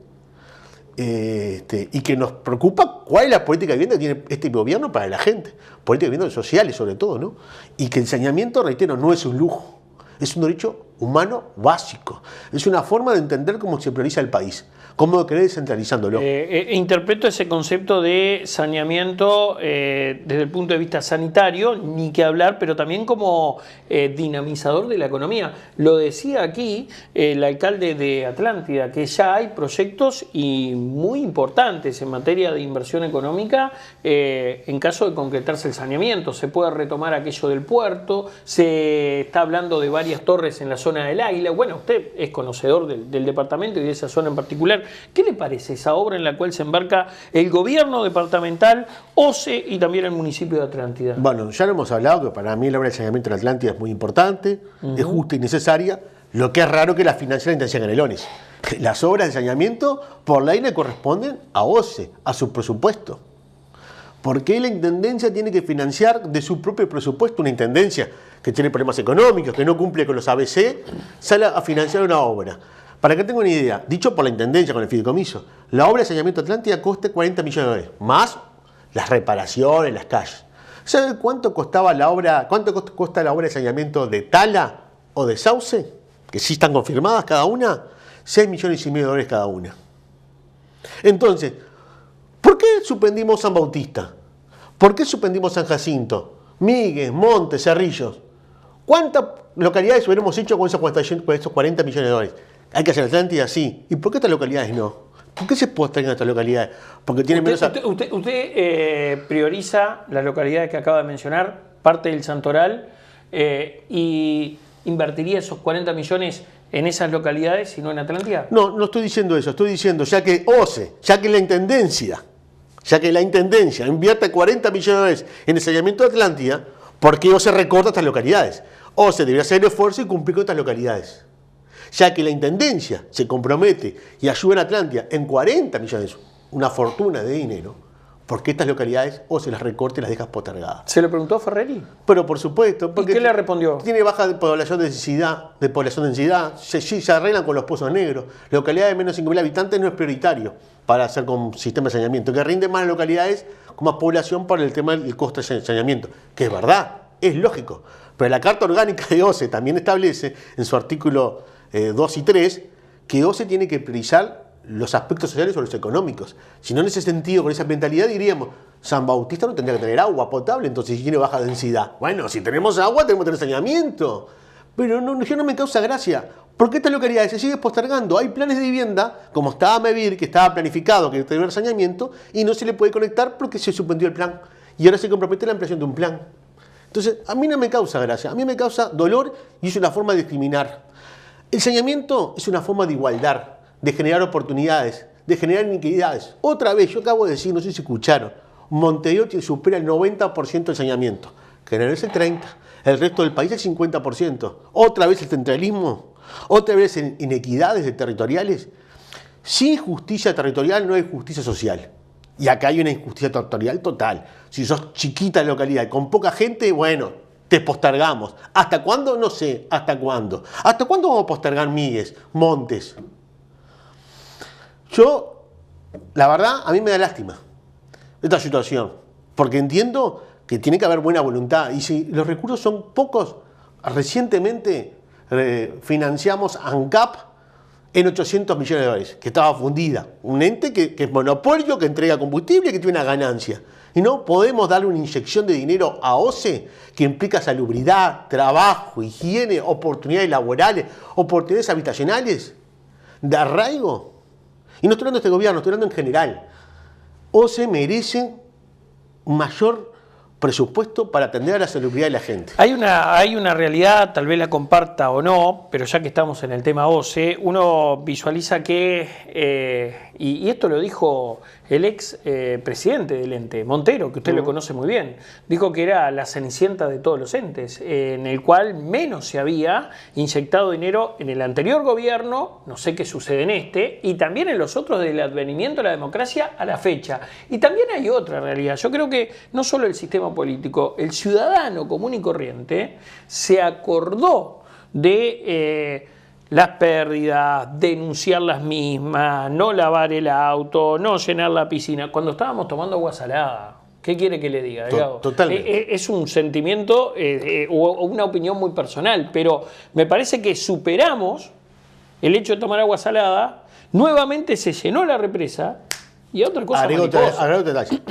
y que nos preocupa cuál es la política de vivienda que tiene este gobierno para la gente. Política de vivienda sociales sobre todo, ¿no? Y que el saneamiento, reitero, no es un lujo. Es un derecho humano básico. Es una forma de entender cómo se prioriza el país, cómo querer descentralizándolo. Interpreto ese concepto de saneamiento desde el punto de vista sanitario, ni que hablar, pero también como dinamizador de la economía. Lo decía aquí el alcalde de Atlántida, que ya hay proyectos y muy importantes en materia de inversión económica en caso de concretarse el saneamiento. Se puede retomar aquello del puerto, se está hablando de varias torres en la zona del Águila. Bueno, usted es conocedor del departamento y de esa zona en particular. ¿Qué le parece esa obra en la cual se embarca el gobierno departamental, OCE y también el municipio de Atlántida? Bueno, ya lo hemos hablado, que para mí la obra de saneamiento de Atlántida es muy importante, es justa y necesaria. Lo que es raro que la financia la Intendencia de Canelones. Las obras de saneamiento por ley le corresponden a OCE, a su presupuesto. ¿Por qué la Intendencia tiene que financiar de su propio presupuesto? Una Intendencia que tiene problemas económicos, que no cumple con los ABC, sale a financiar una obra. Para que tenga una idea, dicho por la Intendencia con el fideicomiso, la obra de saneamiento Atlántida cuesta 40 millones de dólares, más las reparaciones, las calles. ¿Sabe cuánto costaba la obra, cuánto cuesta la obra de saneamiento de Tala o de Sauce? Que sí están confirmadas cada una, 6 millones y medio de dólares cada una. Entonces, ¿por qué suspendimos San Bautista? ¿Por qué suspendimos San Jacinto? Migues, Montes, Cerrillos. ¿Cuántas localidades hubiéramos hecho con esos 40 millones de dólares? Hay que hacer Atlántida, sí. ¿Y por qué estas localidades no? ¿Por qué se postergan estas localidades? Porque tienen menos... Usted prioriza las localidades que acaba de mencionar, parte del Santoral, y invertiría esos 40 millones en esas localidades y no en Atlántida. No, no estoy diciendo eso. Estoy diciendo, ya que OCE, ya que la Intendencia invierte 40 millones de dólares en el saneamiento de Atlántida, ¿por qué OCE recorta estas localidades? OCE debería hacer el esfuerzo y cumplir con estas localidades. Ya que la Intendencia se compromete y ayuda en Atlántida en 40 millones, una fortuna de dinero, ¿por qué estas localidades o se las recorta y las dejas postergadas? ¿Se lo preguntó a Ferreri? Pero por supuesto. ¿Y qué le respondió? Tiene baja de población densidad, se arreglan con los pozos negros. Localidades de menos de 5.000 habitantes no es prioritario para hacer con sistema de saneamiento, que rinde más localidades con más población por el tema del costo de saneamiento, que es verdad, es lógico. Pero la Carta Orgánica de OCE también establece en su artículo 2 y 3 que OCE tiene que priorizar los aspectos sociales o los económicos. Si no, en ese sentido, con esa mentalidad, diríamos, San Bautista no tendría que tener agua potable, entonces si tiene baja densidad. Bueno, si tenemos agua, tenemos que tener saneamiento. Pero yo no me causa gracia. Porque esta localidad se sigue postergando. Hay planes de vivienda, como estaba Mevir, que estaba planificado, que tenía saneamiento, y no se le puede conectar porque se suspendió el plan. Y ahora se compromete la ampliación de un plan. Entonces, a mí no me causa gracia, a mí me causa dolor y es una forma de discriminar. El saneamiento es una forma de igualdad, de generar oportunidades, de generar inequidades. Otra vez, yo acabo de decir, no sé si escucharon, Montevideo supera el 90% del saneamiento. General es el 30%, el resto del país el 50%. Otra vez el centralismo, otra vez inequidades territoriales. Sin justicia territorial no hay justicia social. Y acá hay una injusticia territorial total. Si sos chiquita localidad y con poca gente, bueno, te postergamos. ¿Hasta cuándo? No sé. ¿Hasta cuándo? ¿Hasta cuándo vamos a postergar Migues, Montes? Yo, la verdad, a mí me da lástima esta situación. Porque entiendo que tiene que haber buena voluntad. Y si los recursos son pocos, recientemente financiamos ANCAP en 800 millones de dólares, que estaba fundida. Un ente que es monopolio, que entrega combustible y que tiene una ganancia. Y no podemos darle una inyección de dinero a OCE que implica salubridad, trabajo, higiene, oportunidades laborales, oportunidades habitacionales, de arraigo. Y no estoy hablando de este gobierno, estoy hablando en general. OCE merece un mayor presupuesto para atender a la salubridad de la gente. Hay una realidad, tal vez la comparta o no, pero ya que estamos en el tema OCE, uno visualiza que, y esto lo dijo el ex presidente del ente, Montero, que usted lo conoce muy bien, dijo que era la cenicienta de todos los entes, en el cual menos se había inyectado dinero en el anterior gobierno, no sé qué sucede en este, y también en los otros del advenimiento de la democracia a la fecha. Y también hay otra realidad. Yo creo que no solo el sistema político, el ciudadano común y corriente se acordó de las pérdidas, denunciar las mismas, no lavar el auto, no llenar la piscina, cuando estábamos tomando agua salada. ¿Qué quiere que le diga? Totalmente. Es un sentimiento o una opinión muy personal, pero me parece que superamos el hecho de tomar agua salada, nuevamente se llenó la represa. Y otra cosa agrego otro detalle.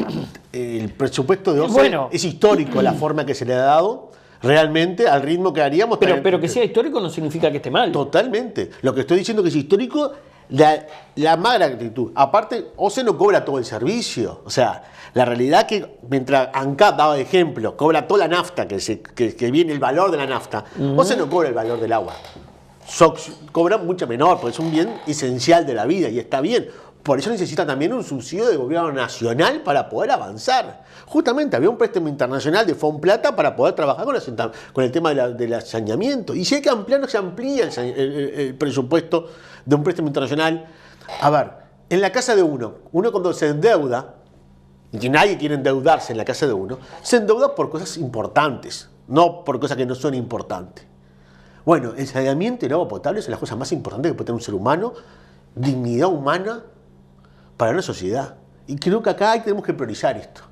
El presupuesto de OCE es histórico la forma que se le ha dado realmente al ritmo que haríamos. Pero que sea histórico no significa que esté mal. Totalmente. Lo que estoy diciendo es que es histórico la mala actitud. Aparte, OCE no cobra todo el servicio. O sea, la realidad que mientras ANCAP daba de ejemplo, cobra toda la nafta, que viene el valor de la nafta, OCE no cobra el valor del agua. Cobra mucho menor, porque es un bien esencial de la vida y está bien. Por eso necesita también un subsidio del gobierno nacional para poder avanzar. Justamente había un préstamo internacional de Fonplata para poder trabajar con el tema del saneamiento. Y si hay que ampliar, se amplía el presupuesto de un préstamo internacional. A ver, en la casa de uno cuando se endeuda, y que nadie quiere endeudarse en la casa de uno, se endeuda por cosas importantes, no por cosas que no son importantes. Bueno, el saneamiento y el agua potable son las cosas más importantes que puede tener un ser humano, dignidad humana para una sociedad. Y creo que acá tenemos que priorizar esto.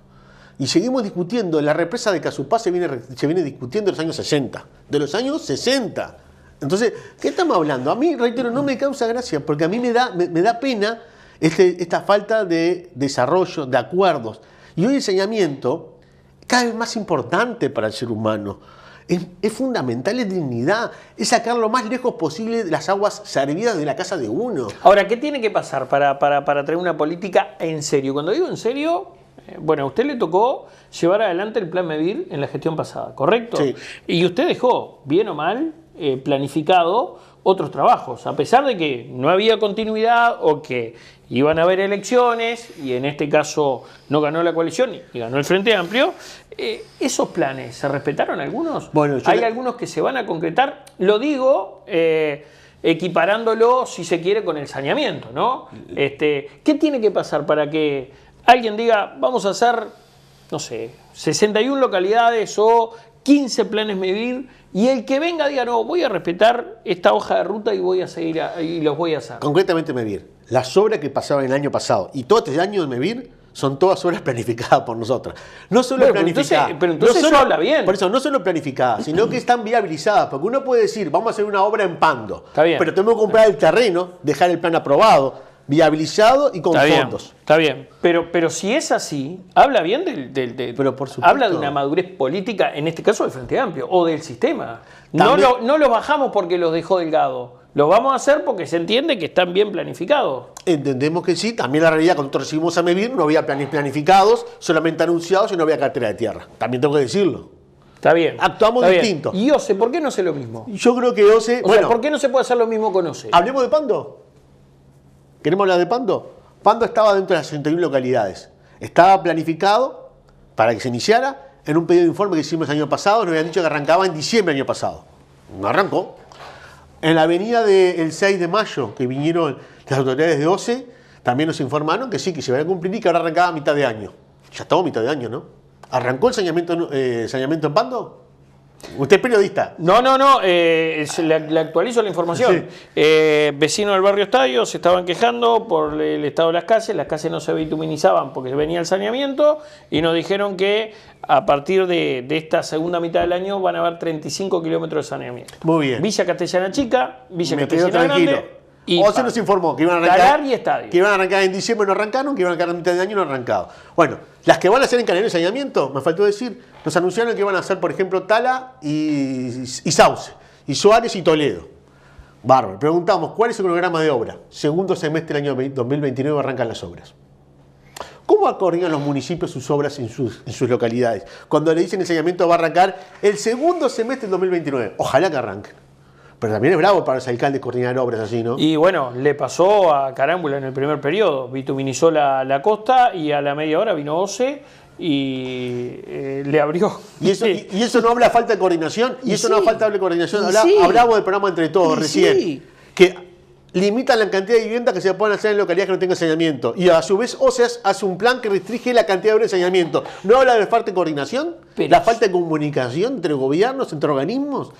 Y seguimos discutiendo, la represa de Casupá se viene discutiendo de los años 60. De los años 60. Entonces, ¿qué estamos hablando? A mí, reitero, no me causa gracia, porque a mí me da pena esta falta de desarrollo, de acuerdos. Y hoy el saneamiento cada vez más importante para el ser humano. Es fundamental, es dignidad, es sacar lo más lejos posible de las aguas servidas de la casa de uno. Ahora, ¿qué tiene que pasar para traer una política en serio? Cuando digo en serio, bueno, a usted le tocó llevar adelante el plan Mevir en la gestión pasada, ¿correcto? Sí. Y usted dejó, bien o mal, planificado otros trabajos, a pesar de que no había continuidad o que iban a haber elecciones y en este caso no ganó la coalición y ganó el Frente Amplio. ¿Esos planes se respetaron algunos? Bueno, ¿Hay algunos que se van a concretar? Lo digo equiparándolo, si se quiere, con el saneamiento, ¿no? ¿Qué tiene que pasar para que alguien diga, vamos a hacer, no sé, 61 localidades o 15 planes Mevir, y el que venga diga, no, voy a respetar esta hoja de ruta y voy a seguir y los voy a hacer? Concretamente Mevir, las obras que pasaban el año pasado y todo este año de Mevir son todas obras planificadas por nosotros. No solo planificadas. Pero entonces no eso habla bien. Por eso, no solo planificadas, sino que están viabilizadas. Porque uno puede decir, vamos a hacer una obra en Pando. Está bien. Pero tenemos que comprar el terreno, dejar el plan aprobado. viabilizado y con fondos. Está bien, pero si es así, habla bien Pero por supuesto. habla de una madurez política, en este caso del Frente Amplio, o del sistema. También, No lo bajamos porque los dejó Delgado, lo vamos a hacer porque se entiende que están bien planificados. Entendemos que sí, también la realidad cuando nosotros recibimos a MEVIR no había planes planificados, solamente anunciados y no había cartera de tierra. También tengo que decirlo. Está bien. Actuamos está distinto. Bien. ¿Y OCE, por qué no hace lo mismo? Yo creo que OCE... O sea, ¿por qué no se puede hacer lo mismo con OCE? ¿Hablemos de Pando? ¿Queremos hablar de Pando? Pando estaba dentro de las 61 localidades. Estaba planificado para que se iniciara en un pedido de informe que hicimos el año pasado. Nos habían dicho que arrancaba en diciembre del año pasado. No arrancó. En la avenida del 6 de mayo, que vinieron las autoridades de OCE, también nos informaron que sí, que se iba a cumplir y que ahora arrancaba a mitad de año. Ya estamos a mitad de año, ¿no? ¿Arrancó el saneamiento en Pando? ¿Usted es periodista? No, le actualizo la información. Sí. Vecinos del barrio Estadio se estaban quejando por el estado de las calles no se bituminizaban porque venía el saneamiento y nos dijeron que a partir de esta segunda mitad del año van a haber 35 kilómetros de saneamiento. Muy bien. Villa Castellana Chica, Villa Me quedo Castellana tranquilo. Grande y O se nos informó que iban a arrancar, Talar y Estadio. que iban a arrancar en diciembre, no arrancaron, que iban a arrancar a mitad de año, no han arrancado. Bueno, las que van a hacer en Canelones saneamiento, me faltó decir, nos anunciaron que iban a hacer, por ejemplo, Tala y Sauce, y Suárez y Toledo. Bárbaro. Preguntamos, ¿cuál es el cronograma de obra? Segundo semestre del año 2029 arrancan las obras. ¿Cómo coordinan los municipios sus obras en sus localidades? Cuando le dicen el saneamiento va a arrancar el segundo semestre del 2029. Ojalá que arranquen. Pero también es bravo para los alcaldes coordinar obras así, ¿no? Y bueno, le pasó a Carámbula en el primer periodo. Bituminizó la costa y a la media hora vino OCE y le abrió. Y eso no habla de falta de coordinación. Y eso no habla falta de coordinación. Sí. Hablamos del programa Entre Todos recién. Sí. Que limitan la cantidad de viviendas que se pueden hacer en localidades que no tengan saneamiento. Y a su vez OCE hace un plan que restringe la cantidad de obras de saneamiento. ¿No habla de falta de coordinación? Pero ¿La falta de comunicación entre gobiernos, entre organismos?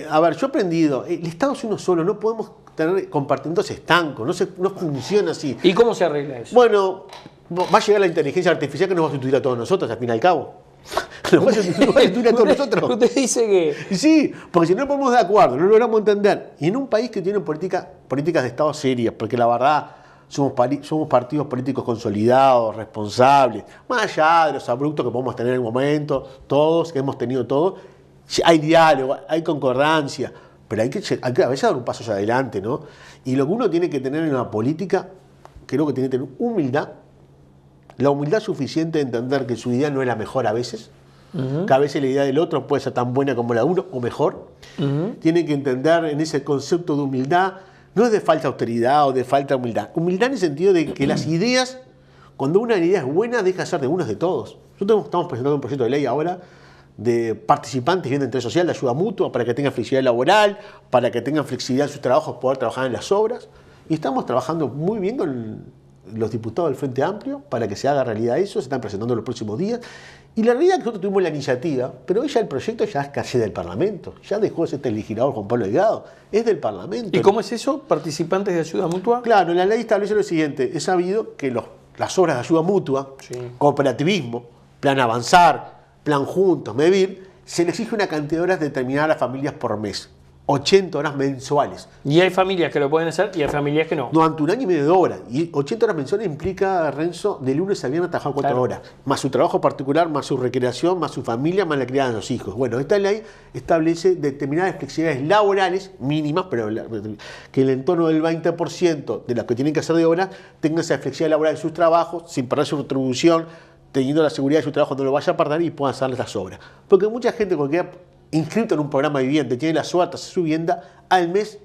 A ver, yo he aprendido, el Estado es uno solo, no podemos tener compartimentos estancos, no funciona así. ¿Y cómo se arregla eso? Bueno, va a llegar la inteligencia artificial que nos va a sustituir a todos nosotros, al fin y al cabo. Nos va a sustituir a todos nosotros. Usted dice que... Sí, porque si no nos ponemos de acuerdo, no logramos entender. Y en un país que tiene políticas de Estado serias, porque la verdad somos partidos políticos consolidados, responsables, más allá de los abruptos que podemos tener en el momento, todos, que hemos tenido todos, hay diálogo, hay concordancia, pero hay que a veces dar un paso hacia adelante, ¿no? Y lo que uno tiene que tener en la política, creo que tiene que tener humildad, la humildad suficiente de entender que su idea no es la mejor a veces, que a veces la idea del otro puede ser tan buena como la de uno o mejor. Tiene que entender en ese concepto de humildad, no es de falta austeridad o de falta de humildad. Humildad en el sentido de que las ideas, cuando una idea es buena, deja de ser de unos de todos. Nosotros estamos presentando un proyecto de ley ahora de participantes viendo interés social, de ayuda mutua, para que tengan flexibilidad laboral, para que tengan flexibilidad en sus trabajos, poder trabajar en las obras. Y estamos trabajando muy bien con los diputados del Frente Amplio para que se haga realidad eso, se están presentando en los próximos días. Y la realidad es que nosotros tuvimos la iniciativa, pero hoy ya el proyecto ya es casi del Parlamento, ya dejó de ser el legislador Juan Pablo Delgado, es del Parlamento. ¿Y cómo es eso? ¿Participantes de ayuda mutua? Claro, la ley establece lo siguiente, es sabido que las obras de ayuda mutua, cooperativismo, plan Avanzar, plan Juntos, MEVIR, se le exige una cantidad de horas determinada a las familias por mes. 80 horas mensuales. Y hay familias que lo pueden hacer y hay familias que no. Durante un año y medio de obra. Y 80 horas mensuales implica, Renzo, de lunes a viernes trabajar 4 horas. Más su trabajo particular, más su recreación, más su familia, más la crianza de los hijos. Bueno, esta ley establece determinadas flexibilidades laborales mínimas, pero que el entorno del 20% de las que tienen que hacer de obra tengan esa flexibilidad laboral en sus trabajos, sin perder su retribución, teniendo la seguridad de su trabajo no lo vaya a perder y puedan hacer las obras. Porque mucha gente, cuando queda inscrito en un programa de vivienda, tiene la suerte de hacer su vivienda, al mes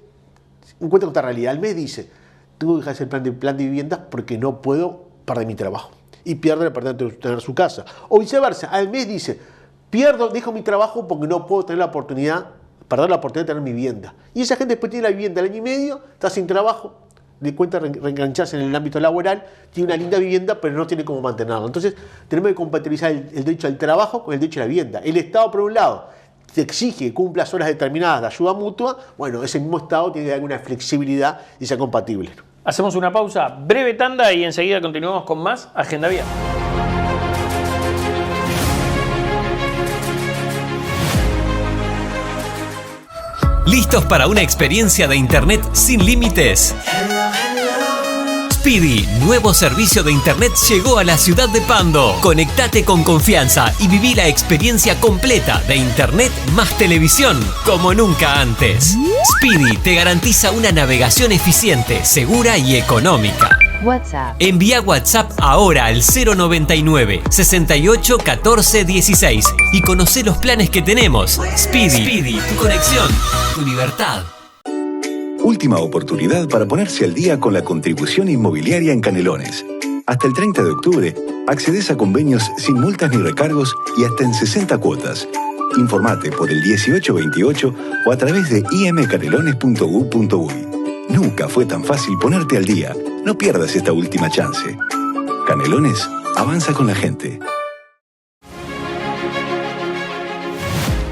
encuentra otra realidad. Al mes dice, tengo que dejar ese plan de viviendas porque no puedo perder mi trabajo. Y pierde la oportunidad de tener su casa. O viceversa, al mes dice, dejo mi trabajo porque no puedo tener perder la oportunidad de tener mi vivienda. Y esa gente después tiene la vivienda al año y medio, está sin trabajo, le cuenta reengancharse en el ámbito laboral, tiene una linda vivienda, pero no tiene cómo mantenerla. Entonces, tenemos que compatibilizar el derecho al trabajo con el derecho a la vivienda. El Estado, por un lado, te exige que cumplas horas determinadas de ayuda mutua, bueno, ese mismo Estado tiene que dar alguna flexibilidad y sea compatible. Hacemos una pausa, breve tanda y enseguida continuamos con más Agenda Vial. ¿Listos para una experiencia de Internet sin límites? Speedy, nuevo servicio de internet, llegó a la ciudad de Pando. Conectate con confianza y viví la experiencia completa de internet más televisión como nunca antes. Speedy te garantiza una navegación eficiente, segura y económica. WhatsApp. Envía WhatsApp ahora al 099 68 14 16 y conoce los planes que tenemos. Speedy, tu conexión, tu libertad. Última oportunidad para ponerse al día con la contribución inmobiliaria en Canelones. Hasta el 30 de octubre, accedes a convenios sin multas ni recargos y hasta en 60 cuotas. Informate por el 1828 o a través de imcanelones.gov.uy. Nunca fue tan fácil ponerte al día. No pierdas esta última chance. Canelones avanza con la gente.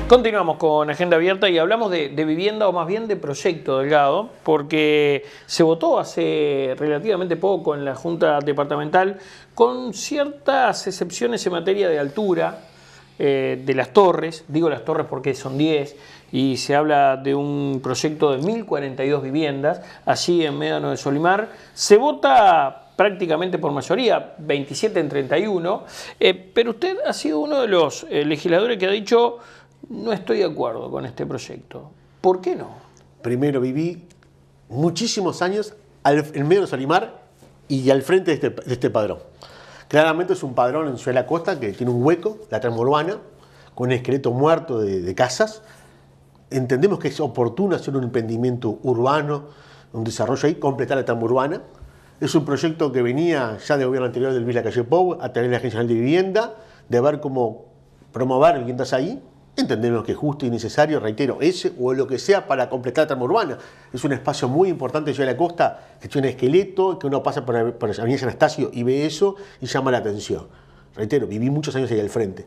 Continuamos con Agenda Abierta y hablamos de vivienda, o más bien de proyecto, Delgado, porque se votó hace relativamente poco en la Junta Departamental con ciertas excepciones en materia de altura de las torres. Digo las torres porque son 10 y se habla de un proyecto de 1042 viviendas allí en Médano de Solimar. Se vota prácticamente por mayoría, 27 en 31, pero usted ha sido uno de los legisladores que ha dicho: no estoy de acuerdo con este proyecto. ¿Por qué no? Primero, viví muchísimos años en medio de Solimar y al frente de este padrón. Claramente es un padrón en Ciudad de la Costa que tiene un hueco, la trama urbana, con un esqueleto muerto de casas. Entendemos que es oportuno hacer un emprendimiento urbano, un desarrollo ahí, completar la trama urbana. Es un proyecto que venía ya del gobierno anterior del Luis Lacalle Pou, a través de la Agencia Nacional de Vivienda, de ver cómo promover viviendas ahí. Entendemos que es justo y necesario, reitero, ese o lo que sea para completar la trama urbana. Es un espacio muy importante de Ciudad de la Costa, que tiene un esqueleto, que uno pasa por Avenida San Anastasio y ve eso y llama la atención. Reitero, viví muchos años ahí al frente.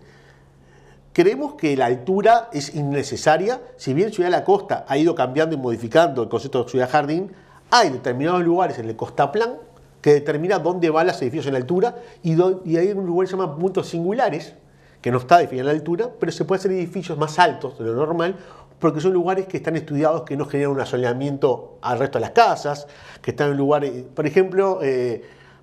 Creemos que la altura es innecesaria. Si bien Ciudad de la Costa ha ido cambiando y modificando el concepto de ciudad jardín, hay determinados lugares en el Costaplan que determina dónde van los edificios en la altura y hay un lugar que se llama puntos singulares, que no está definida la altura, pero se puede hacer edificios más altos de lo normal, porque son lugares que están estudiados, que no generan un asoleamiento al resto de las casas, que están en lugares, por ejemplo,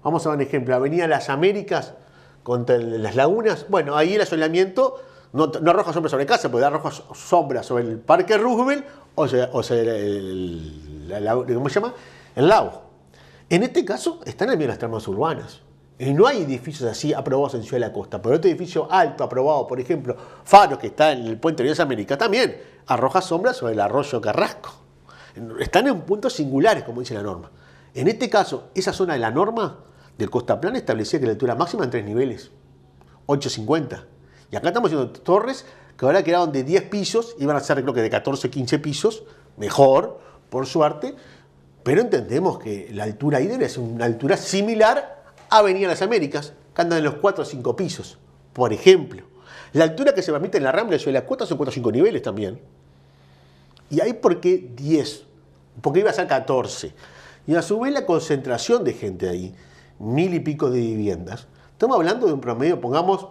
vamos a dar un ejemplo, Avenida Las Américas contra las lagunas. Bueno, ahí el asoleamiento no arroja sombra sobre casa, porque arroja sombra sobre el Parque Roosevelt o sea ¿cómo se llama? El lago. En este caso están en medio de las tramas urbanas. Y no hay edificios así aprobados en Ciudad de la Costa. Pero otro edificio alto aprobado, por ejemplo, Faro, que está en el puente de Las Américas, también arroja sombra sobre el arroyo Carrasco. Están en puntos singulares, como dice la norma. En este caso, esa zona de la norma del Costaplan establecía que la altura máxima en 3 niveles, 850. Y acá estamos haciendo torres que ahora quedaron de 10 pisos, iban a ser creo que de 14, 15 pisos, mejor, por suerte, pero entendemos que la altura ahí debe ser una altura similar a Avenida Las Américas, que andan en los 4 o 5 pisos, por ejemplo. La altura que se permite en la Rambla de Ciudad de la Costa son 4 o 5 niveles también. ¿Y ahí por qué 10? Porque iba a ser 14. Y a su vez la concentración de gente ahí, 1000 y pico de viviendas. Estamos hablando de un promedio, pongamos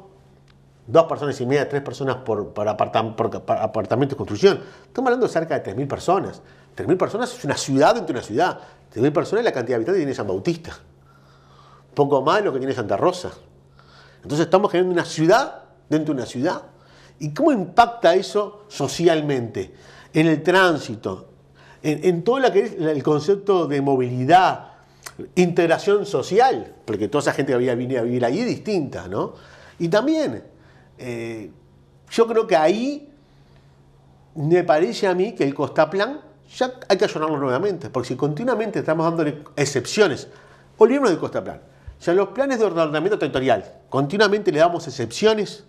2 personas y media, 3 personas por apartamento de construcción. Estamos hablando de cerca de 3.000 personas. 3.000 personas es una ciudad dentro de una ciudad. 3.000 personas es la cantidad de habitantes que tiene San Bautista. Poco más de lo que tiene Santa Rosa. Entonces estamos generando una ciudad dentro de una ciudad. ¿Y cómo impacta eso socialmente? En el tránsito, en todo lo que es el concepto de movilidad, integración social, porque toda esa gente que había venido a vivir ahí es distinta, ¿no? Y también, yo creo que ahí me parece a mí que el Costaplan ya hay que ayornarlo nuevamente, porque si continuamente estamos dándole excepciones, olvidémonos del Costaplan. Si a los planes de ordenamiento territorial continuamente le damos excepciones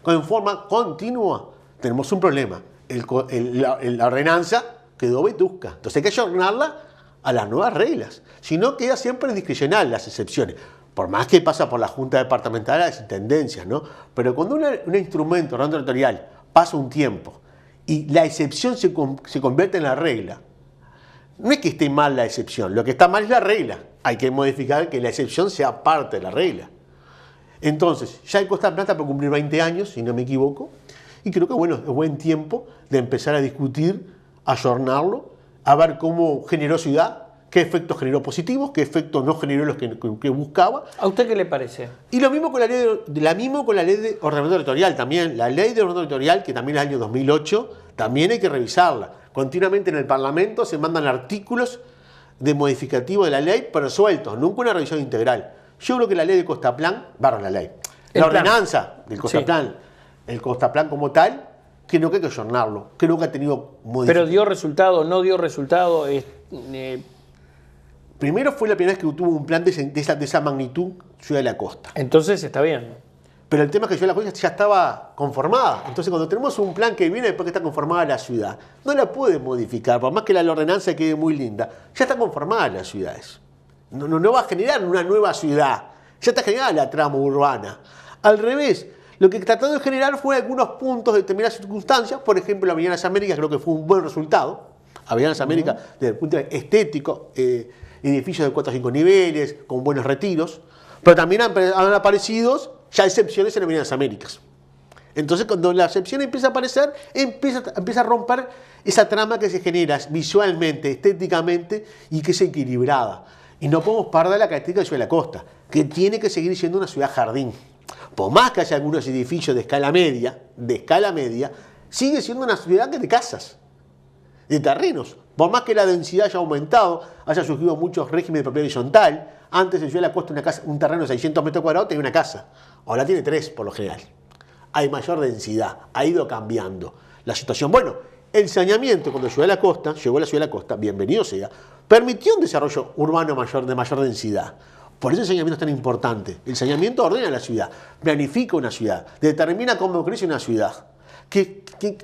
en forma continua, tenemos un problema. La ordenanza quedó vetusca. Entonces hay que ayornarla a las nuevas reglas. Si no, queda siempre discrecional las excepciones. Por más que pasa por la Junta Departamental a las intendencias, ¿no? Pero cuando un instrumento de ordenamiento territorial pasa un tiempo y la excepción se convierte en la regla, no es que esté mal la excepción, lo que está mal es la regla. Hay que modificar que la excepción sea parte de la regla. Entonces, ya el Costaplan está por cumplir 20 años, si no me equivoco, y creo que bueno, es buen tiempo de empezar a discutir, ayornarlo, a ver cómo generó ciudad, qué efectos generó positivos, qué efectos no generó los que buscaba. ¿A usted qué le parece? Y lo mismo con la ley de ordenamiento territorial también. La ley de ordenamiento territorial, que también es del año 2008, también hay que revisarla. Continuamente en el Parlamento se mandan artículos de modificativo de la ley, pero sueltos, nunca una revisión integral. Yo creo que la ley de Costaplan, la ordenanza del Costaplan, el Costaplan como tal, creo que hay que ayornarlo, creo que ha tenido modificaciones. ¿Pero dio resultado, no dio resultado? Primero fue la primera vez que tuvo un plan de esa magnitud Ciudad de la Costa. Entonces está bien. Pero el tema es que Ciudad de la Costa ya estaba conformada. Entonces cuando tenemos un plan que viene después que está conformada la ciudad, no la puede modificar, por más que la ordenanza quede muy linda, ya está conformada las ciudades. No va a generar una nueva ciudad, ya está generada la trama urbana. Al revés, lo que trató de generar fue algunos puntos de determinadas circunstancias, por ejemplo, la Avenida Las Américas creo que fue un buen resultado. Avenida Las Américas, desde el punto de vista estético, edificios de 4 o 5 niveles, con buenos retiros, pero también han aparecido ya excepciones en Avenida Las Américas. Entonces, cuando la excepción empieza a aparecer, empieza a romper esa trama que se genera visualmente, estéticamente y que es equilibrada. Y no podemos perder la característica de Ciudad de la Costa, que tiene que seguir siendo una ciudad jardín. Por más que haya algunos edificios de escala media, sigue siendo una ciudad de casas, de terrenos. Por más que la densidad haya aumentado, haya surgido muchos regímenes de propiedad horizontal. Antes en Ciudad de la Costa un terreno de 600 metros cuadrados tenía una casa. Ahora tiene 3 por lo general. Hay mayor densidad, ha ido cambiando la situación. Bueno, el saneamiento cuando llegó a la Ciudad de la Costa, bienvenido sea, permitió un desarrollo urbano de mayor densidad. Por eso el saneamiento es tan importante. El saneamiento ordena la ciudad, planifica una ciudad, determina cómo crece una ciudad,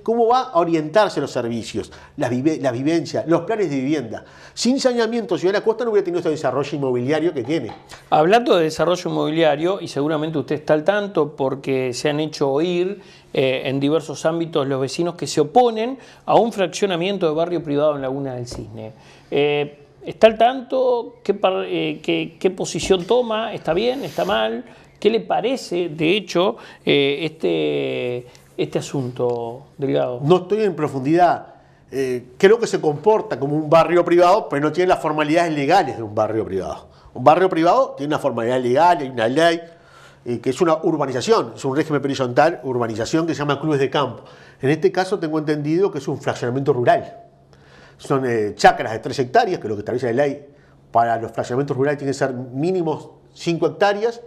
cómo va a orientarse los servicios, la vivencia, los planes de vivienda. Sin saneamiento, Ciudad de la Costa no hubiera tenido este desarrollo inmobiliario que tiene. Hablando de desarrollo inmobiliario, y seguramente usted está al tanto porque se han hecho oír en diversos ámbitos los vecinos que se oponen a un fraccionamiento de barrio privado en Laguna del Cisne. ¿Está al tanto? ¿Qué posición toma? ¿Está bien? ¿Está mal? ¿Qué le parece, de hecho, este asunto, Delgado? No estoy en profundidad. Creo que se comporta como un barrio privado, pero no tiene las formalidades legales de un barrio privado. Un barrio privado tiene una formalidad legal, hay una ley, que es una urbanización, es un régimen horizontal, urbanización que se llama clubes de campo. En este caso tengo entendido que es un fraccionamiento rural. Son chacras de 3 hectáreas, que es lo que establece la ley. Para los fraccionamientos rurales tienen que ser mínimos 5 hectáreas,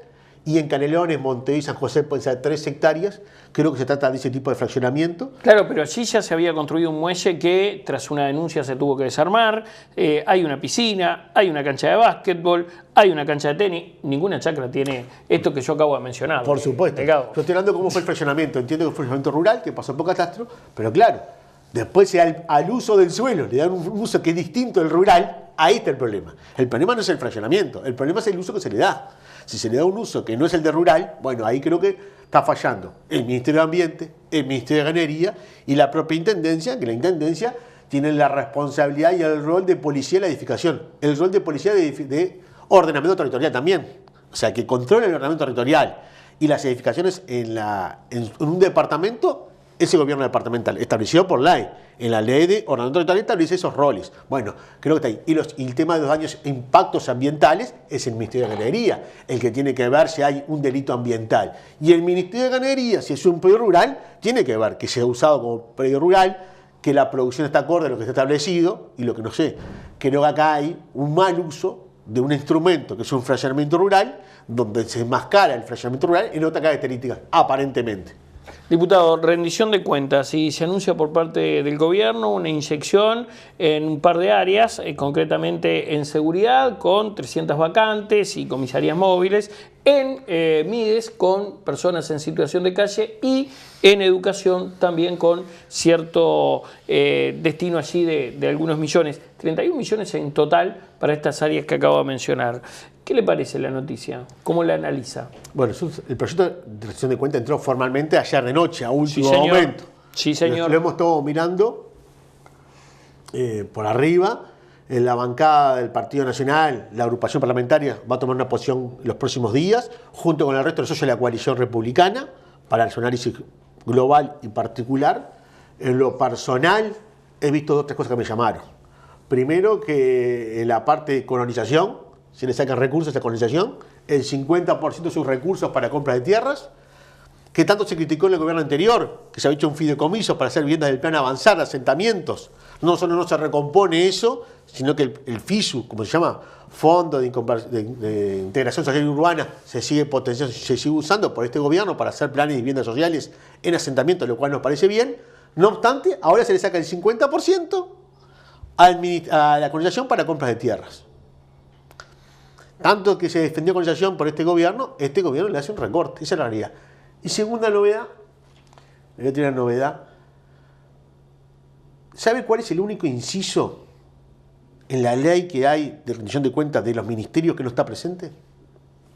y en Canelones, Montevideo y San José pueden ser 3 hectáreas. Creo que se trata de ese tipo de fraccionamiento. Claro, pero allí ya se había construido un muelle que tras una denuncia se tuvo que desarmar. Hay una piscina, hay una cancha de básquetbol, hay una cancha de tenis. Ninguna chacra tiene esto que yo acabo de mencionar. Por supuesto. Delgado. Yo estoy hablando de cómo fue el fraccionamiento. Entiendo que fue el fraccionamiento rural, que pasó por catastro, pero claro, después se da al uso del suelo, le dan un uso que es distinto del rural. Ahí está el problema. El problema no es el fraccionamiento, el problema es el uso que se le da. Si se le da un uso que no es el de rural, bueno, ahí creo que está fallando el Ministerio de Ambiente, el Ministerio de Ganadería y la propia Intendencia, que la Intendencia tiene la responsabilidad y el rol de policía de la edificación, el rol de policía de ordenamiento territorial también. O sea, que controla el ordenamiento territorial y las edificaciones en un departamento, ese gobierno departamental, establecido por ley. En la ley de ordenamiento territorial establece esos roles. Bueno, creo que está ahí. Y el tema de los daños e impactos ambientales es el Ministerio de Ganadería, el que tiene que ver si hay un delito ambiental. Y el Ministerio de Ganadería, si es un predio rural, tiene que ver que sea usado como predio rural, que la producción está acorde a lo que está establecido y lo que no sé. Creo que acá hay un mal uso de un instrumento que es un fraccionamiento rural, donde se enmascara el fraccionamiento rural en otra característica, aparentemente. Diputado, rendición de cuentas. Y se anuncia por parte del gobierno una inyección en un par de áreas, concretamente en seguridad, con 300 vacantes y comisarías móviles, en MIDES con personas en situación de calle y en educación también con cierto destino allí de algunos millones. 31 millones en total para estas áreas que acabo de mencionar. ¿Qué le parece la noticia? ¿Cóel analiza? Bueno, el proyecto de rendición de cuentas entró formalmente ayer de noche, a último sí, momento. Sí, señor. Lo hemos estado mirando por arriba. En la bancada del Partido Nacional, la agrupación parlamentaria va a tomar una posición en los próximos días, junto con el resto de los socios de la coalición republicana, para su análisis global y particular. En lo personal, he visto 2 o 3 cosas que me llamaron. Primero que en la parte de colonización, se le sacan recursos a la colonización, el 50% de sus recursos para compra de tierras, que tanto se criticó en el gobierno anterior, que se había hecho un fideicomiso para hacer viviendas del plan avanzar, asentamientos. No solo no se recompone eso, sino que el FISU, como se llama, Fondo de Integración Social y Urbana, se sigue potenciando, se sigue usando por este gobierno para hacer planes de viviendas sociales en asentamientos, lo cual nos parece bien. No obstante, ahora se le saca el 50% a la colonización para compras de tierras. Tanto que se defendió colonización por este gobierno le hace un recorte, esa es la realidad. Y segunda novedad, le voy a tener una novedad. ¿Sabe cuál es el único inciso en la ley que hay de rendición de cuentas de los ministerios que no está presente?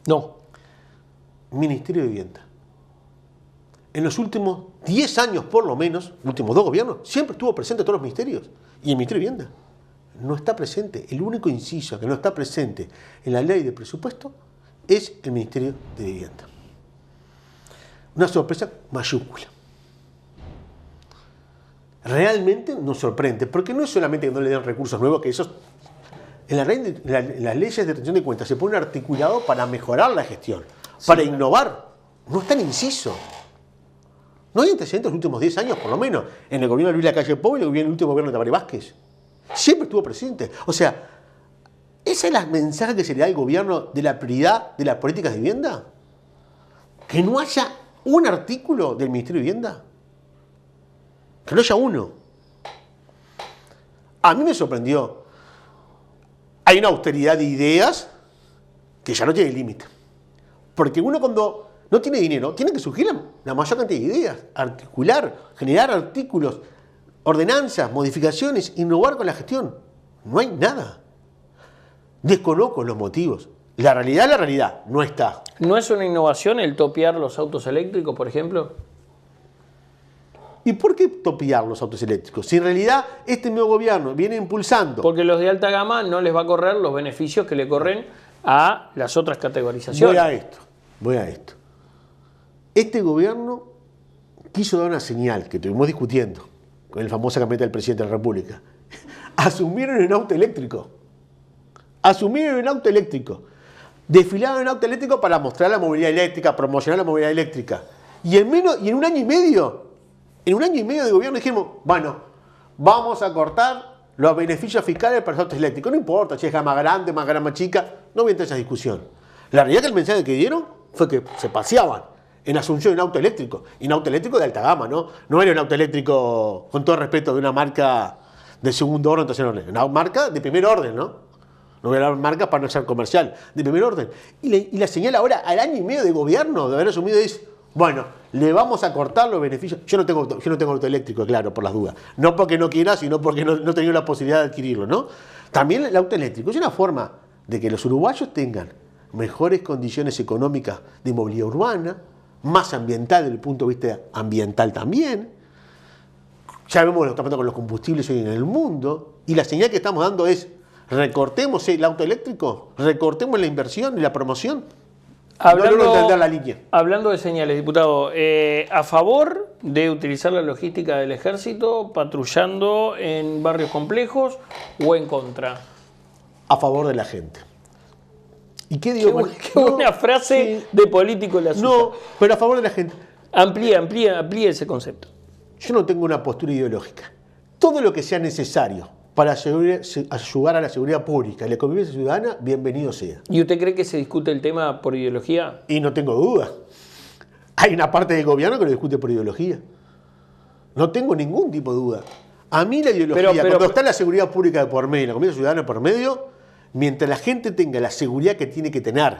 No. Ministerio de Vivienda. En los últimos 10 años, por lo menos, los últimos 2 gobiernos, siempre estuvo presente todos los ministerios. Y el Ministerio de Vivienda no está presente. El único inciso que no está presente en la ley de presupuesto es el Ministerio de Vivienda. Una sorpresa mayúscula. Realmente nos sorprende, porque no es solamente que no le den recursos nuevos, que esos en las leyes de rendición de cuentas se pone un articulado para mejorar la gestión, para innovar. No está en inciso. No hay antecedentes en los últimos 10 años, por lo menos, en el gobierno de Luis Lacalle Pou y en el último gobierno de Tabaré Vázquez. Siempre estuvo presente. O sea, ¿ese es el mensaje que se le da al gobierno de la prioridad de las políticas de vivienda? Que no haya un artículo del Ministerio de Vivienda. Que no haya uno. A mí me sorprendió. Hay una austeridad de ideas que ya no tiene límite. Porque uno cuando no tiene dinero, tiene que surgir la mayor cantidad de ideas, articular, generar artículos, ordenanzas, modificaciones, innovar con la gestión. No hay nada. Desconozco los motivos. La realidad no está. ¿No es una innovación el topear los autos eléctricos, por ejemplo? ¿Y por qué topear los autos eléctricos? Si en realidad este nuevo gobierno viene impulsando... Porque los de alta gama no les va a correr los beneficios que le corren a las otras categorizaciones. Voy a esto. Este gobierno quiso dar una señal que estuvimos discutiendo con el famoso camioneta del presidente de la República. Asumieron en auto eléctrico. Desfilaron en auto eléctrico para mostrar la movilidad eléctrica, promocionar la movilidad eléctrica. Y en un año y medio de gobierno dijimos, bueno, vamos a cortar los beneficios fiscales para los autos eléctricos. No importa si es gama grande, más chica, no voy a entrar en esa discusión. La realidad es que el mensaje que dieron fue que se paseaban en Asunción en auto eléctrico. Y un auto eléctrico de alta gama, ¿no? No era un auto eléctrico, con todo respeto, de una marca de segundo orden, tercer orden. Una marca de primer orden, ¿no? No voy a hablar marcas para no ser comercial, de primer orden. Y la señal ahora, al año y medio de gobierno, de haber asumido, es, bueno, le vamos a cortar los beneficios. Yo no tengo auto eléctrico, claro, por las dudas. No porque no quiera, sino porque no he tenido la posibilidad de adquirirlo, ¿no? También el auto eléctrico es una forma de que los uruguayos tengan mejores condiciones económicas de movilidad urbana, más ambiental desde el punto de vista ambiental también. Ya vemos lo que está pasando con los combustibles hoy en el mundo. Y la señal que estamos dando es, recortemos el auto eléctrico, recortemos la inversión y la promoción. Hablando de señales, diputado, ¿a favor de utilizar la logística del ejército patrullando en barrios complejos o en contra? A favor de la gente. ¿Y qué digo? Qué buena frase de político la suya. No, pero a favor de la gente. Amplíe ese concepto. Yo no tengo una postura ideológica. Todo lo que sea necesario para ayudar a la seguridad pública y la convivencia ciudadana, bienvenido sea. ¿Y usted cree que se discute el tema por ideología? Y no tengo duda. Hay una parte del gobierno que lo discute por ideología. No tengo ningún tipo de duda. A mí la ideología, cuando está la seguridad pública de por medio y la convivencia ciudadana por medio, mientras la gente tenga la seguridad que tiene que tener,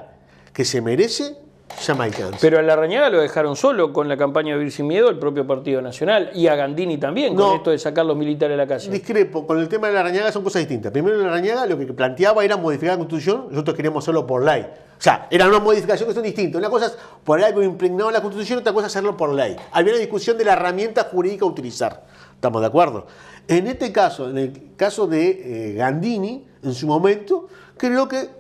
que se merece, ya me alcanza. Pero a Larrañaga lo dejaron solo con la campaña de Vivir Sin Miedo, el propio Partido Nacional, y a Gandini también, con esto de sacar los militares a la calle. Discrepo, con el tema de Larrañaga son cosas distintas. Primero, Larrañaga lo que planteaba era modificar la Constitución, nosotros queríamos hacerlo por ley. O sea, era una modificación que son distintas. Una cosa es por algo impregnado en la Constitución, otra cosa es hacerlo por ley. Había una discusión de la herramienta jurídica a utilizar. ¿Estamos de acuerdo? En este caso, en el caso de Gandini, en su momento, creo que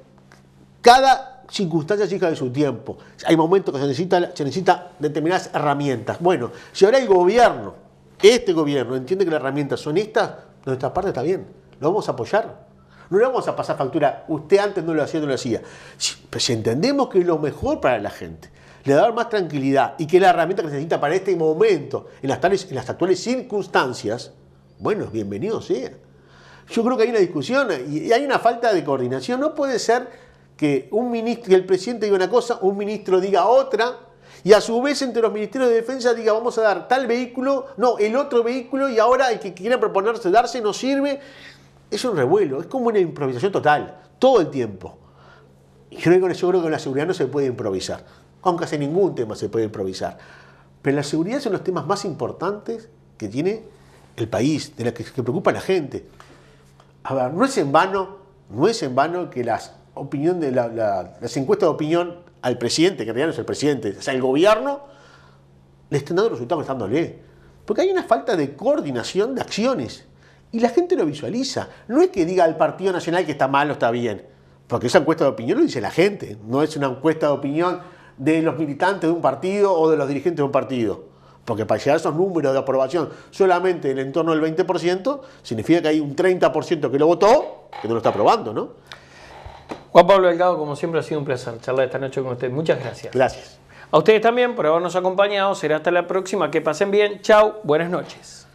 cada circunstancias hijas de su tiempo. Hay momentos que se necesita determinadas herramientas. Bueno, si ahora el gobierno, este gobierno, entiende que las herramientas son estas, de nuestra parte está bien. lo vamos a apoyar. No le vamos a pasar factura, usted antes no lo hacía, no lo hacía. Pero si entendemos que es lo mejor para la gente, le da más tranquilidad y que es la herramienta que se necesita para este momento, en las actuales circunstancias, bueno, bienvenido sea. Yo creo que hay una discusión y hay una falta de coordinación. No puede ser que el presidente diga una cosa, un ministro diga otra, y a su vez entre los ministerios de defensa diga vamos a dar tal vehículo, no, el otro vehículo, y ahora el que quiera proponerse darse no sirve. Es un revuelo, es como una improvisación total, todo el tiempo. Yo creo que con la seguridad no se puede improvisar, aunque hace ningún tema se puede improvisar. Pero la seguridad son los temas más importantes que tiene el país, de la que preocupa a la gente. A ver, no es en vano que las encuestas de opinión al presidente, que en realidad no es el presidente, o sea, el gobierno, le están dando resultados que están dándole. Porque hay una falta de coordinación de acciones. Y la gente lo visualiza. No es que diga al Partido Nacional que está mal o está bien. Porque esa encuesta de opinión lo dice la gente. No es una encuesta de opinión de los militantes de un partido o de los dirigentes de un partido. Porque para llegar a esos números de aprobación solamente en el entorno del 20%, significa que hay un 30% que lo votó, que no lo está aprobando, ¿no? Juan Pablo Delgado, como siempre, ha sido un placer charlar esta noche con usted. Muchas gracias. Gracias. A ustedes también por habernos acompañado. Será hasta la próxima. Que pasen bien. Chau. Buenas noches.